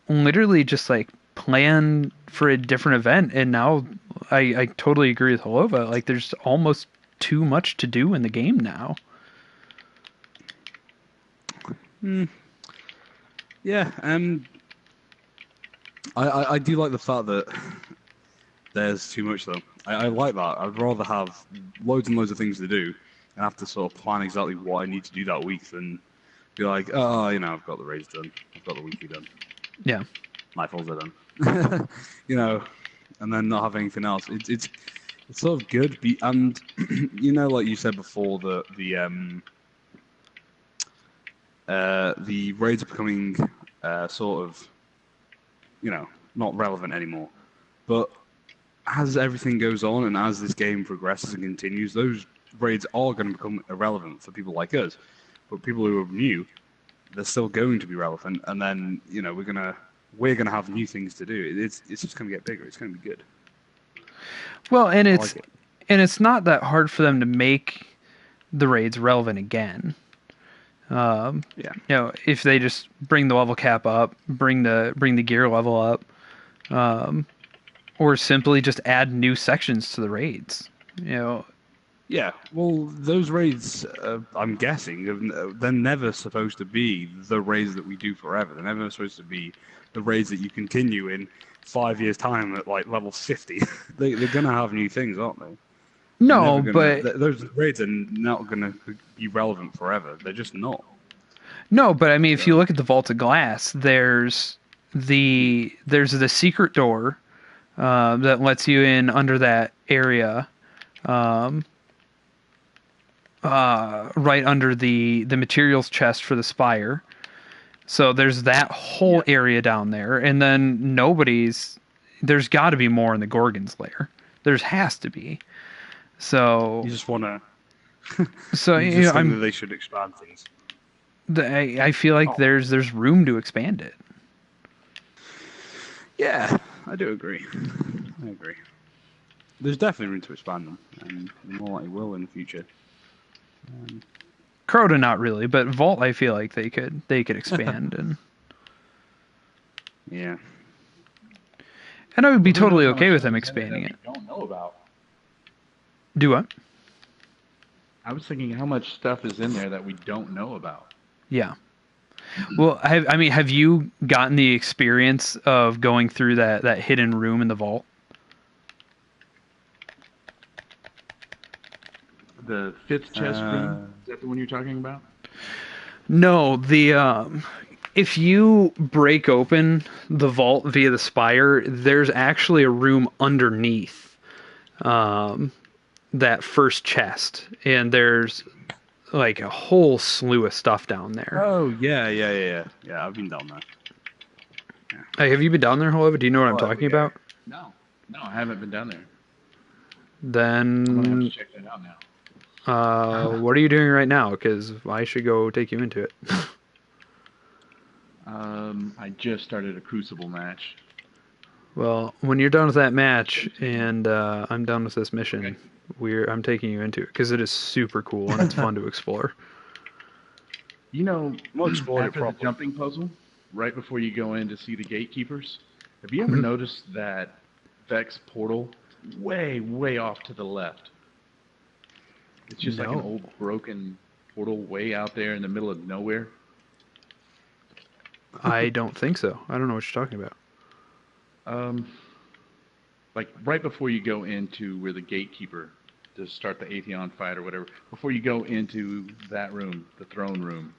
literally just plan for a different event. And now I totally agree with Hellova. There's almost too much to do in the game now. Yeah, I do like the fact that there's too much, though. I like that. I'd rather have loads and loads of things to do and have to sort of plan exactly what I need to do that week than be like, oh, I've got the raids done. I've got the weekly done. Yeah. Nightfalls are done. And then not have anything else. It's sort of good. And, like you said before, the raids are becoming sort of, not relevant anymore. But as everything goes on and as this game progresses and continues, those raids are going to become irrelevant for people like us. But people who are new, they're still going to be relevant. And then, we're gonna have new things to do. It's just going to get bigger. It's going to be good. Well, and it's not that hard for them to make the raids relevant again. If they just bring the level cap up, bring the gear level up, or simply just add new sections to the raids. Yeah, well, those raids, I'm guessing, they're never supposed to be the raids that we do forever. They're never supposed to be the raids that you continue in 5 years' time at level 50. They're going to have new things, aren't they? No, but those raids are not going to be relevant forever. They're just not. No, but I mean, if you look at the Vault of Glass, there's the secret door that lets you in under that area, right under the materials chest for the spire. So there's that whole area down there, and then there's got to be more in the Gorgon's lair. There has to be. So you just want to. So you just think that they should expand things. I feel like there's room to expand it. Yeah, I do agree. I agree. There's definitely room to expand them, and more likely will in the future. Crota, not really, but Vault, I feel like they could expand and. Yeah. And I would be totally okay with them expanding it. Don't know about. Do what? I was thinking how much stuff is in there that we don't know about. Yeah. Well, have you gotten the experience of going through that hidden room in the vault? The fifth chest room? Is that the one you're talking about? No, if you break open the vault via the spire, there's actually a room underneath that first chest, and there's a whole slew of stuff down there. Oh, yeah. I've been down there. Yeah. Hey, have you been down there, Hellova? Do you know what I'm talking about? No, I haven't been down there. Then I'm gonna have to check that out now. What are you doing right now? Because I should go take you into it. I just started a Crucible match. Well, when you're done with that match and I'm done with this mission, I'm taking you into it because it is super cool and it's fun to explore. After the jumping puzzle, right before you go in to see the gatekeepers, have you ever noticed that Vex portal way, way off to the left? It's just like an old broken portal way out there in the middle of nowhere. I don't think so. I don't know what you're talking about. Right before you go into where the gatekeeper to start the Atheon fight or whatever, before you go into that room, the throne room,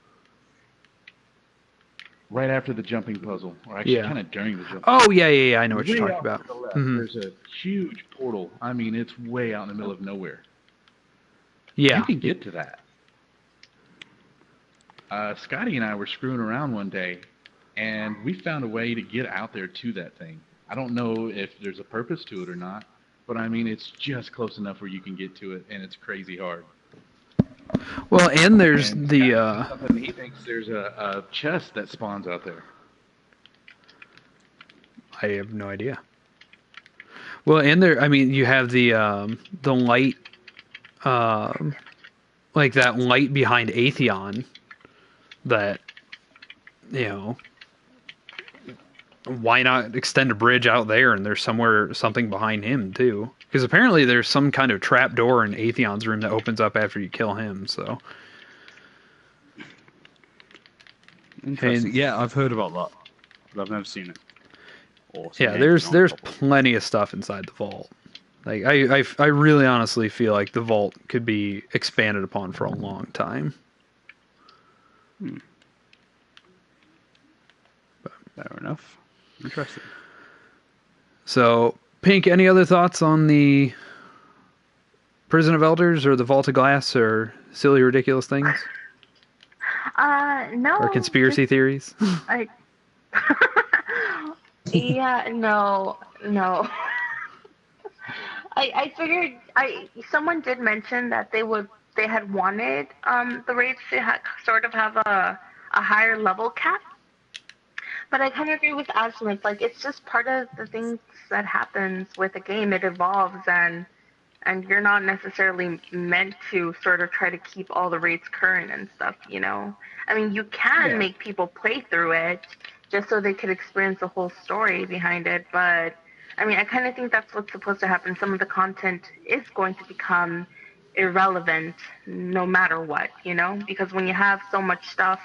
right after the jumping puzzle, or actually kind of during the jumping puzzle. Oh, yeah, I know what you're talking about. Mm-hmm. There's a huge portal. I mean, it's way out in the middle of nowhere. Yeah. You can get to that. Scotty and I were screwing around one day, and we found a way to get out there to that thing. I don't know if there's a purpose to it or not, but I mean, it's just close enough where you can get to it, and it's crazy hard. Well, and there's And the something he thinks there's a chest that spawns out there. I have no idea. Well, and there, I mean, you have the light, like that light behind Atheon. That, why not extend a bridge out there and there's something behind him too? Because apparently there's some kind of trap door in Atheon's room that opens up after you kill him. So Interesting. Yeah, I've heard about that, but I've never seen it. Yeah, there's plenty of stuff inside the vault. Like I really honestly feel like the vault could be expanded upon for a long time. Fair enough. Interesting. So, Pink, any other thoughts on the Prison of Elders or the Vault of Glass or silly, ridiculous things? No. Or conspiracy theories? Yeah, no. I figured someone did mention that they had wanted the raids to sort of have a higher level cap. But I kind of agree with Asmith. Like, it's just part of the things that happens with a game. It evolves, and you're not necessarily meant to sort of try to keep all the rates current and stuff, I mean, you can make people play through it just so they could experience the whole story behind it. But, I mean, I kind of think that's what's supposed to happen. Some of the content is going to become irrelevant no matter what, Because when you have so much stuff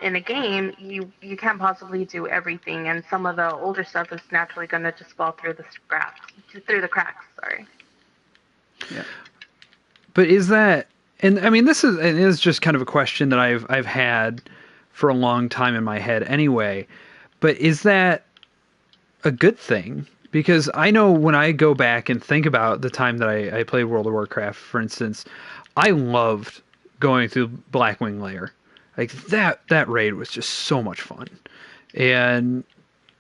in a game, you can't possibly do everything, and some of the older stuff is naturally going to just fall through the cracks. Sorry. Yeah. But is that, and I mean, this is just kind of a question that I've had for a long time in my head anyway. But is that a good thing? Because I know when I go back and think about the time that I played World of Warcraft, for instance, I loved going through Blackwing Lair. Like that raid was just so much fun. And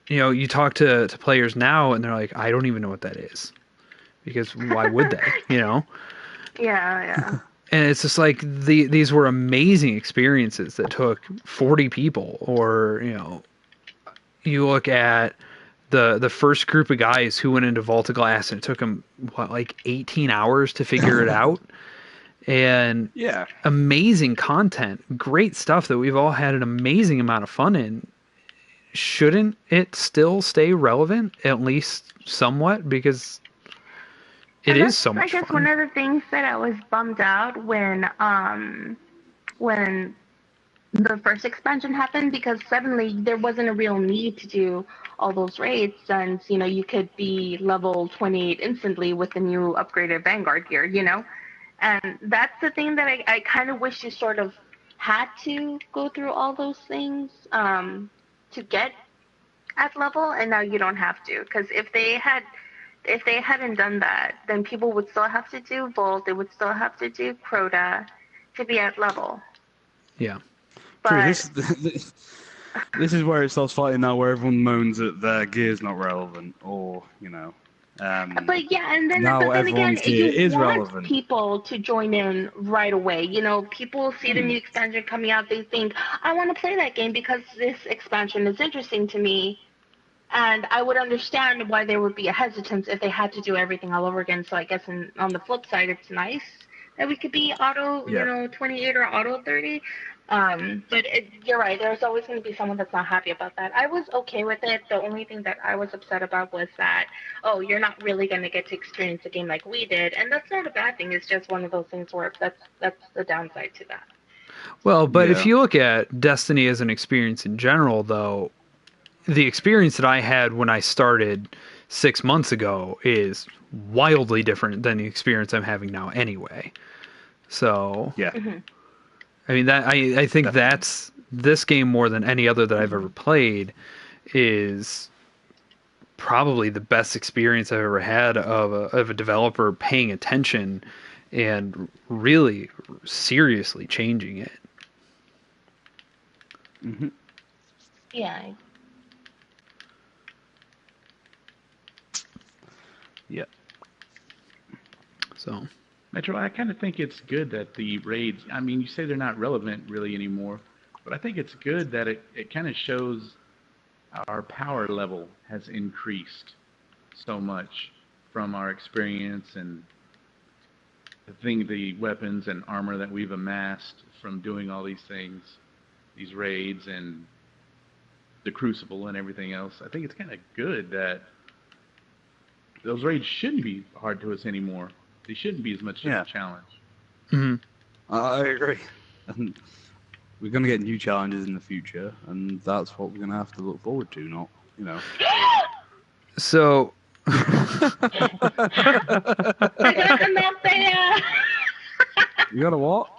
you talk to players now and they're like, I don't even know what that is. Because why would they, Yeah. And it's just like these were amazing experiences that took 40 people, or you look at the first group of guys who went into Vault of Glass and it took them like 18 hours to figure it out. And amazing content, great stuff that we've all had an amazing amount of fun in. Shouldn't it still stay relevant, at least somewhat? Because it is so much fun. I guess one of the things that I was bummed out when the first expansion happened, because suddenly there wasn't a real need to do all those raids, and you could be level 28 instantly with the new upgraded Vanguard gear, And that's the thing that I kind of wish you sort of had to go through all those things to get at level, and now you don't have to. Because if they hadn't done that, then people would still have to do Volt, they would still have to do Crota to be at level. Yeah. But this is where it starts fighting now, where everyone moans that their gear's not relevant, or but yeah, and then, now but then again, everyone's gear you is want relevant. people to join in right away. People see the new expansion coming out, they think, I want to play that game because this expansion is interesting to me. And I would understand why there would be a hesitance if they had to do everything all over again. So I guess on the flip side, it's nice that we could be auto, 28 or auto 30. But you're right. There's always going to be someone that's not happy about that. I was okay with it. The only thing that I was upset about was that, you're not really going to get to experience a game like we did. And that's not a bad thing. It's just one of those things where that's the downside to that. Well, but if you look at Destiny as an experience in general, though, the experience that I had when I started 6 months ago is wildly different than the experience I'm having now anyway. So, I mean, that I think that's this game more than any other that I've ever played is probably the best experience I've ever had of a developer paying attention and really seriously changing it. Mm-hmm. Yeah. Yeah. So, Metro, I kind of think it's good that the raids, I mean, you say they're not relevant really anymore, but I think it's good that it kind of shows our power level has increased so much from our experience and the weapons and armor that we've amassed from doing all these things, these raids and the Crucible and everything else. I think it's kind of good that those raids shouldn't be hard to us anymore. They shouldn't be as much of a challenge. mm-hmm. I agree. And we're going to get new challenges in the future, and that's what we're going to have to look forward to, not, you know. So. I got enough You got a what?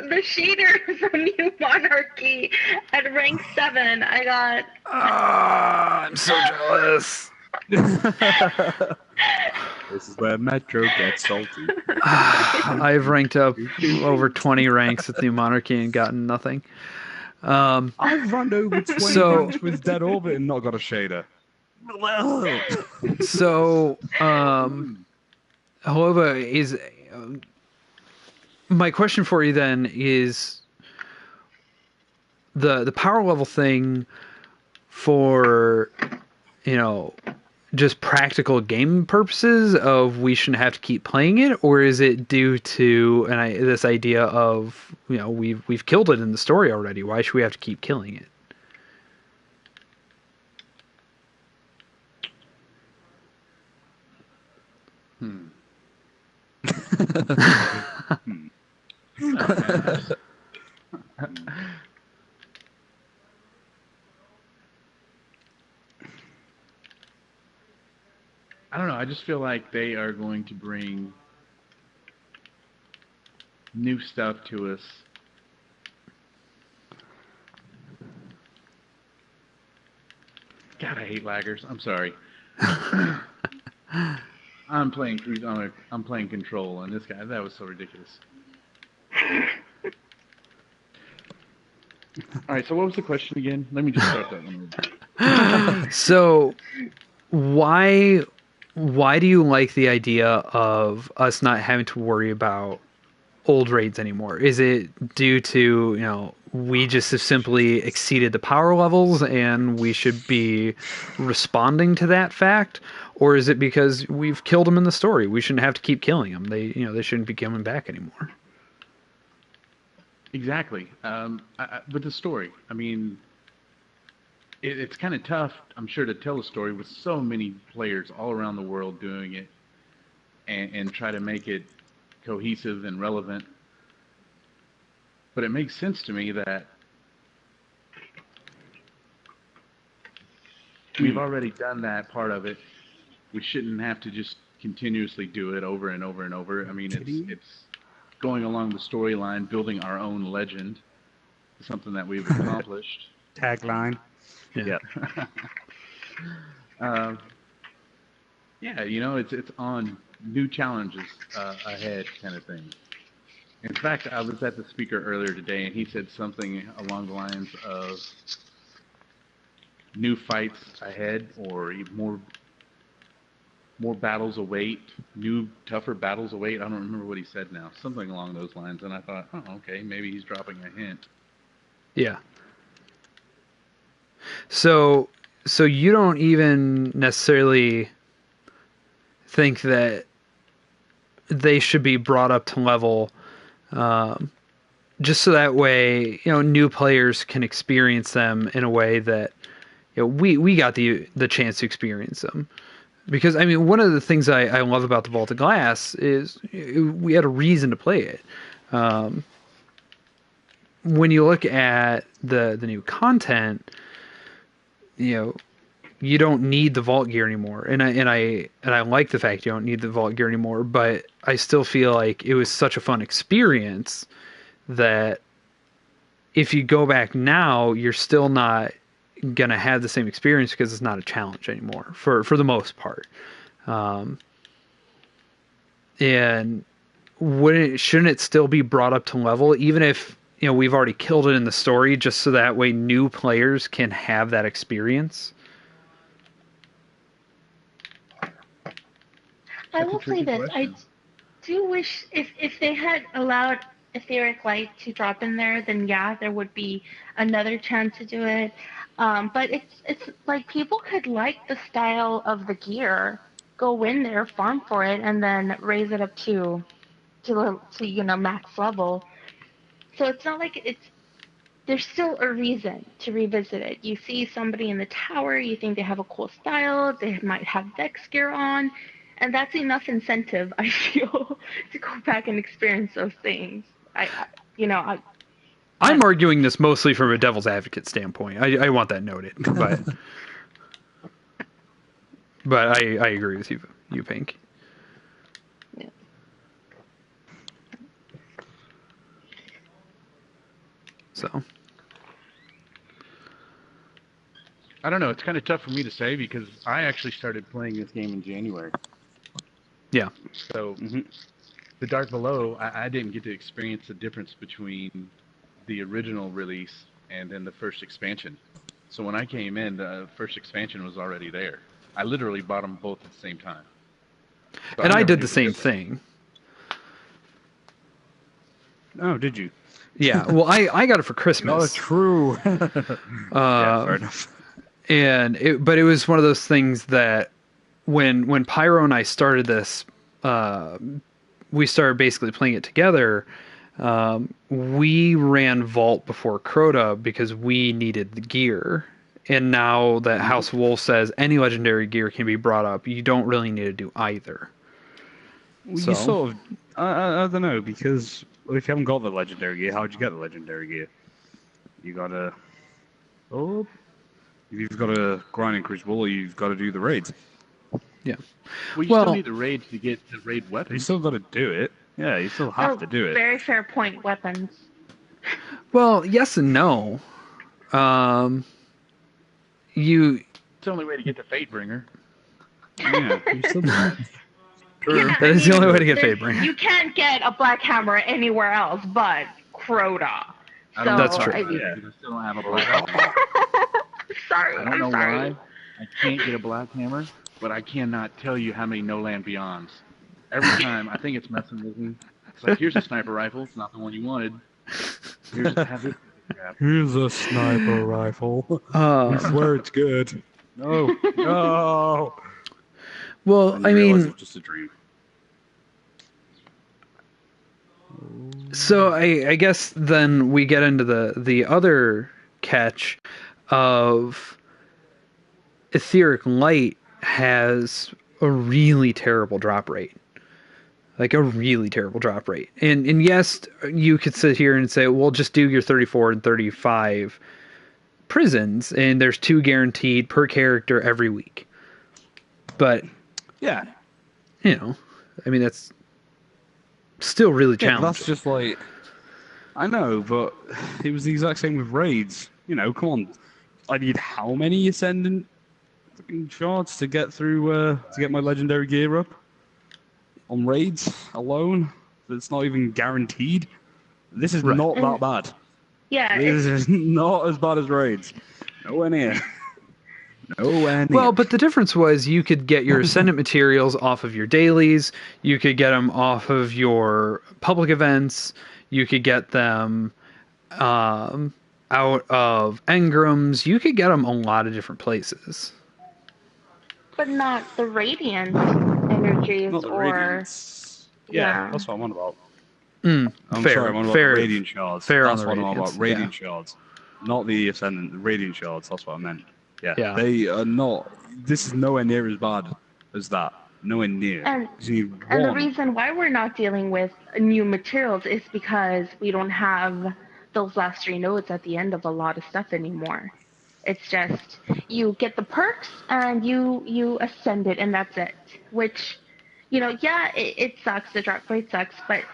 the shader from New Monarchy at rank 7. I got. I'm so jealous. This is where Metro gets salty. I've ranked up over 20 ranks with New Monarchy and gotten nothing. I've run over 20 ranks with Dead Orbit and not got a shader. So, Hellova is. My question for you then is the power level thing for, just practical game purposes of we shouldn't have to keep playing it, or is it due to this idea of we've killed it in the story already? Why should we have to keep killing it? I don't know. I just feel like they are going to bring new stuff to us. God, I hate laggers. I'm sorry. I'm playing Control, and this guy, that was so ridiculous. All right, so what was the question again? Let me just start that one over. So, why do you like the idea of us not having to worry about old raids anymore? Is it due to, we just have simply exceeded the power levels and we should be responding to that fact? Or is it because we've killed them in the story? We shouldn't have to keep killing them. They shouldn't be coming back anymore. Exactly. With the story, I mean, it's kind of tough, I'm sure, to tell a story with so many players all around the world doing it and try to make it cohesive and relevant. But it makes sense to me that we've already done that part of it. We shouldn't have to just continuously do it over and over and over. I mean, it's going along the storyline, building our own legend, something that we've accomplished. Tagline. Yeah. It's on new challenges ahead kind of thing. In fact, I was at the speaker earlier today, and he said something along the lines of new fights ahead, or more battles await, new, tougher battles await. I don't remember what he said now. Something along those lines. And I thought, oh, okay, maybe he's dropping a hint. Yeah. So you don't even necessarily think that they should be brought up to level, just so that way, new players can experience them in a way that, we got the chance to experience them. Because, I mean, one of the things I love about the Vault of Glass is we had a reason to play it. When you look at the new content, you don't need the vault gear anymore, and I like the fact you don't need the vault gear anymore. But I still feel like it was such a fun experience that if you go back now, you're still not gonna have the same experience because it's not a challenge anymore for the most part. And shouldn't it still be brought up to level, even if we've already killed it in the story, just so that way new players can have that experience. I will say this: I do wish if they had allowed Etheric Light to drop in there, then yeah, there would be another chance to do it. But it's like people could like the style of the gear, go in there, farm for it, and then raise it up to max level. So it's not like there's still a reason to revisit it. You see somebody in the tower, you think they have a cool style, they might have Vex gear on, and that's enough incentive, I feel, to go back and experience those things. I'm arguing this mostly from a devil's advocate standpoint. I want that noted, but I agree with you, Pink. Yeah. So. I don't know. It's kind of tough for me to say because I actually started playing this game in January. Yeah. So the Dark Below, I didn't get to experience the difference between the original release and then the first expansion. So when I came in, the first expansion was already there. I literally bought them both at the same time. So and I did knew the same thing. Oh, did you? Yeah. Well, I got it for Christmas. Oh, true. Yeah, fair enough. But it was one of those things that when Pyro and I started this, we started basically playing it together. We ran Vault before Crota because we needed the gear. And now that House of Wolf says any legendary gear can be brought up, you don't really need to do either. Well, you sort of, I don't know, because if you haven't got the legendary gear, how'd you get the legendary gear? You gotta, if you've got a grind and crucible, you've got to do the raids. Yeah. Well, you still need the raids to get the raid weapons. You still got to do it. Yeah, you still have to do it. Very fair point. Weapons. Well, yes and no. It's the only way to get the Fatebringer. Yeah, you still True. That is the only way to get Fatebringer. You can't get a Black Hammer anywhere else but Crota. So, That's true. I still don't have a Black Hammer. Sorry, I don't know sorry. why I can't get a Black Hammer, but I cannot tell you how many No Land Beyonds. Every time, I think it's messing with me. It's like, here's a sniper rifle. It's not the one you wanted. Here's a sniper rifle. I swear it's good. No. No. Well, I mean, it was just a dream. So I guess then we get into the other catch of Etheric Light has a really terrible drop rate. Like a really terrible drop rate. And yes, you could sit here and say, well, just do your 34 and 35 prisons, and there's 2 guaranteed per character every week. But, yeah, I mean, that's still really challenging. That's just like, I know, but it was the exact same with raids. Come on. I need how many Ascendant fucking shards to get through, to get my legendary gear up? On raids alone, that's not even guaranteed. This is not that bad. Yeah, this is not as bad as raids. Nowhere near. Nowhere near. Well, but the difference was you could get your Ascendant materials off of your dailies. You could get them off of your public events. You could get them out of engrams. You could get them a lot of different places. but not the Radiant energies Not the or... Radiance. Yeah, that's what I'm on about. I'm sorry, I'm on about the Radiant Shards. That's what I'm on Radiance, about. Radiant Shards. Not the Ascendant, the Radiant Shards. That's what I meant. Yeah. They are not... This is nowhere near as bad as that. Nowhere near. And the reason why we're not dealing with new materials is because we don't have those last 3 nodes at the end of a lot of stuff anymore. It's just you get the perks and you ascend it and that's it. Which, it sucks. The drop rate sucks, but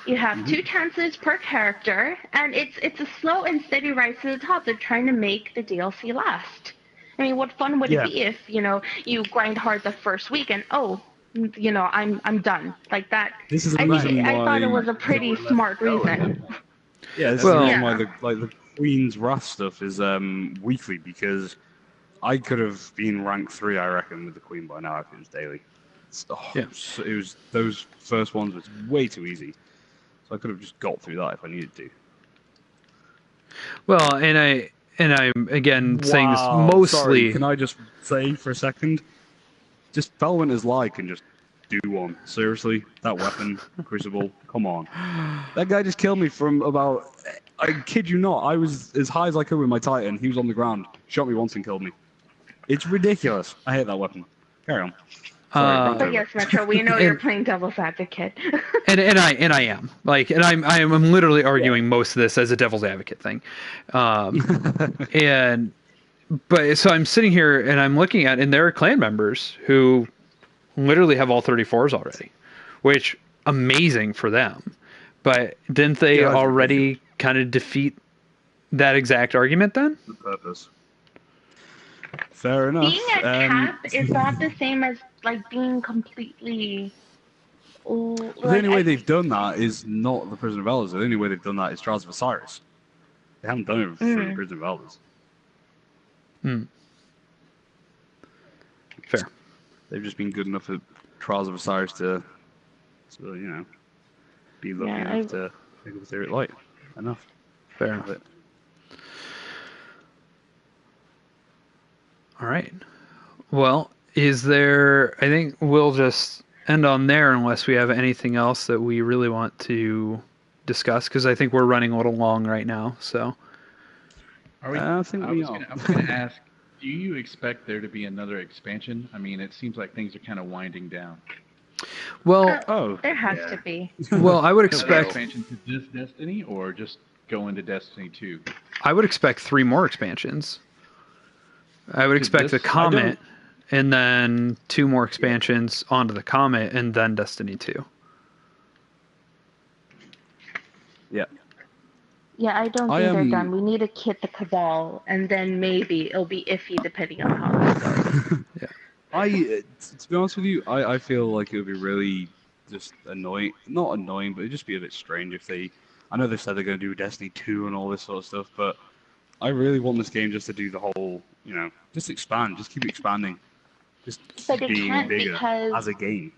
you have 2 chances per character, and it's a slow and steady rise to the top. They're trying to make the DLC last. I mean, what fun would it be if you grind hard the first week and I'm done like that. This is I thought it was a pretty smart reason. Yeah, this Well- is the reason why the Queen's Wrath stuff is weekly, because I could have been rank 3, I reckon, with the Queen by now if it was daily. Yeah. It was those first ones was way too easy, so I could have just got through that if I needed to. Well, and I'm again saying this Wow, mostly. Sorry, can I just say for a second? Just Felwinter's Lie can just do one. Seriously, that weapon, Crucible, come on. That guy just killed me from about. I kid you not, I was as high as I could with my Titan. He was on the ground, shot me once and killed me. It's ridiculous. I hate that weapon. Carry on. Sorry, But yes, Metro, we know you're playing devil's advocate. and I am like, and I'm literally arguing most of this as a devil's advocate thing, and but so I'm sitting here and I'm looking at, and there are clan members who literally have all 34s already, which amazing for them. But didn't they Yeah, that's already kind of defeat that exact argument then? The purpose. Fair enough. Being a cap is not the same as like being completely. The only way they've done that is not the Prison of Elders. The only way they've done that is Trials of Osiris. They haven't done it through Prison of Elders. Fair. They've just been good enough at Trials of Osiris to be lucky enough to pick up the Theory Light. Enough. Fair enough. All right. Well, is there... I think we'll just end on there unless we have anything else that we really want to discuss, because I think we're running a little long right now, so... Are we, I think we are. I was going to ask, do you expect there to be another expansion? I mean, it seems like things are kind of winding down. Well, there has to be. well, I would Is there expect... expansion to this Destiny, or just go into Destiny 2? I would expect 3 more expansions. I would expect the this? Comet, and then 2 more expansions onto the Comet, and then Destiny 2. Yeah. Yeah, I don't think they're done. We need to kit the Cabal, and then maybe it'll be iffy depending on how this goes. To be honest with you, I feel like it would be really just annoying. Not annoying, but it'd just be a bit strange if they... I know they said they're going to do Destiny 2 and all this sort of stuff, but I really want this game just to do the whole, just expand. Just keep expanding. Just But keep it being can't bigger because- as a game.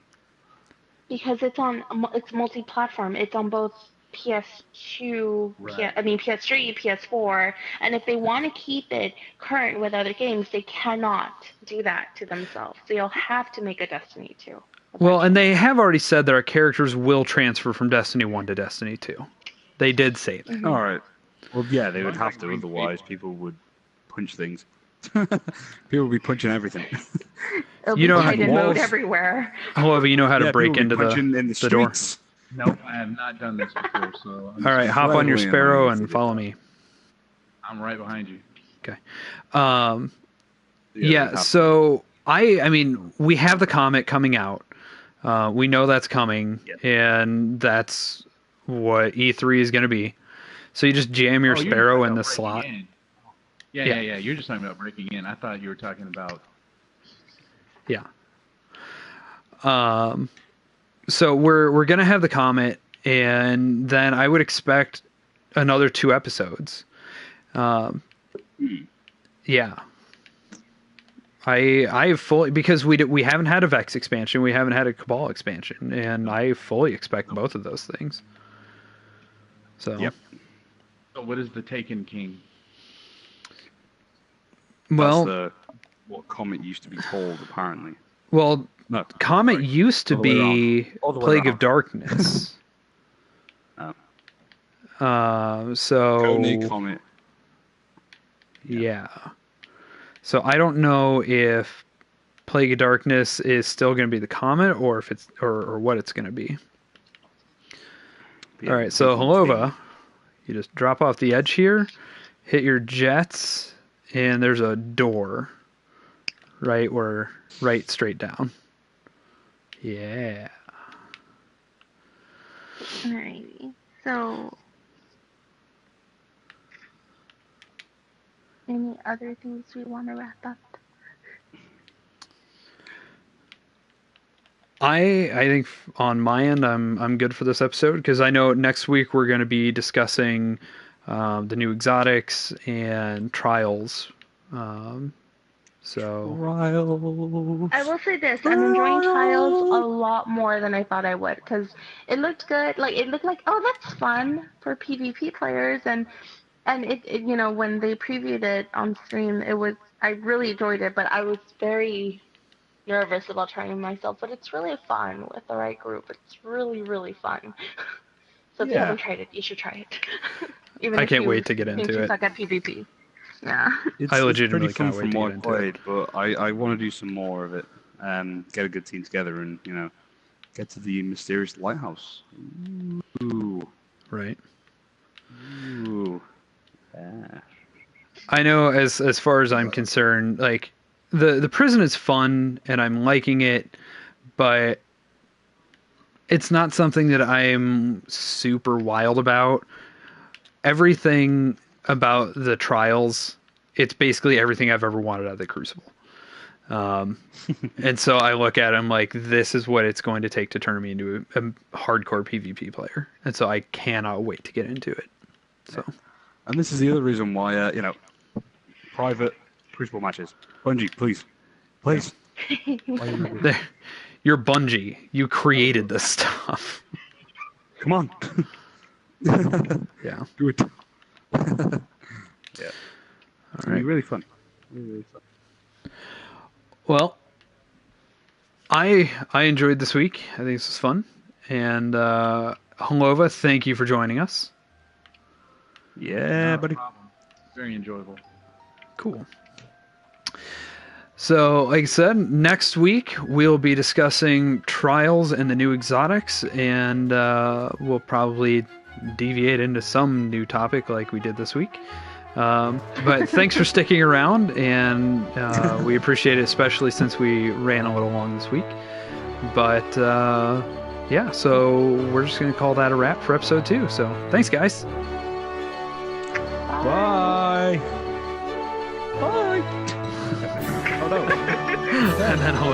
Because it's multi-platform. It's on both PS2, Right. PS3, PS4, and if they want to keep it current with other games, they cannot do that to themselves. So you'll have to make a Destiny 2. Well, and they have already said that our characters will transfer from Destiny 1 to Destiny 2. They did say that. All right. Well, yeah, they would have to, otherwise people would punch things. People would be punching everything. It'll You be know, Titan walls- mode everywhere. However, you know how to Yeah, break people would into be punching in the door. streets. Nope, I have not done this before, so I'm, All right, hop on your incredibly Sparrow annoying if and they follow did me. I'm right behind you. Okay. They'd Yeah, have to. so I mean, we have the Comet coming out. We know that's coming, and that's what E3 is going to be. So you just jam your Oh, you're Sparrow talking in the about slot. breaking in. Yeah, Yeah. yeah, yeah. You're just talking about breaking in. I thought you were talking about... Yeah. So we're gonna have the Comet, and then I would expect another 2 episodes. Yeah. I fully, because we haven't had a Vex expansion, we haven't had a Cabal expansion, and I fully expect both of those things. So Yep. So what is the Taken King? well, That's what Comet used to be called, apparently. well, No. Comet sorry. used to All the way be around. All the way Plague of around. Darkness. So Codename Comet. yeah. So I don't know if Plague of Darkness is still going to be the Comet, or if it's or what it's going to be. Yeah, All right, so Hellova, you just drop off the edge here, hit your jets, and there's a door right straight down. Yeah. Alrighty. So, any other things we want to wrap up? I think on my end, I'm good for this episode because I know next week we're going to be discussing the new exotics and trials. So Trials. I will say this: I'm enjoying Trials a lot more than I thought I would because it looked good. Like it looked like, oh, that's fun for PvP players, and it you know when they previewed it on stream, I really enjoyed it, but I was very nervous about trying myself. But it's really fun with the right group. It's really really fun. So if you Yeah. haven't tried it, you should try it. Even I if can't you wait to get think into you it. suck at PvP. Yeah. It's, I it's legitimately pretty fun can't wait from to what get I into it. played, but I want to do some more of it. Get a good team together and, get to the mysterious lighthouse. Ooh. Right. Ooh. Yeah. I know as far as I'm concerned, like the prison is fun and I'm liking it, but it's not something that I'm super wild about. Everything about the trials, it's basically everything I've ever wanted out of the Crucible. And so I look at it, I'm like, this is what it's going to take to turn me into a hardcore PvP player. And so I cannot wait to get into it. So, And this is the other reason why, private Crucible matches. Bungie, please. Please. there, you're Bungie. You created this stuff. Come on. Yeah. Do it. Yeah. It's All gonna be right. really fun. Really, really fun. Well, I enjoyed this week. I think this was fun. And Hellova, thank you for joining us. Yeah, Not a buddy. problem. Very enjoyable. Cool. So, like I said, next week we'll be discussing trials and the new exotics, and we'll probably deviate into some new topic like we did this week. But thanks for sticking around, and we appreciate it, especially since we ran a little long this week. But yeah, so we're just going to call that a wrap for episode 2. So thanks, guys. Bye. Bye. Oh no. And then hello.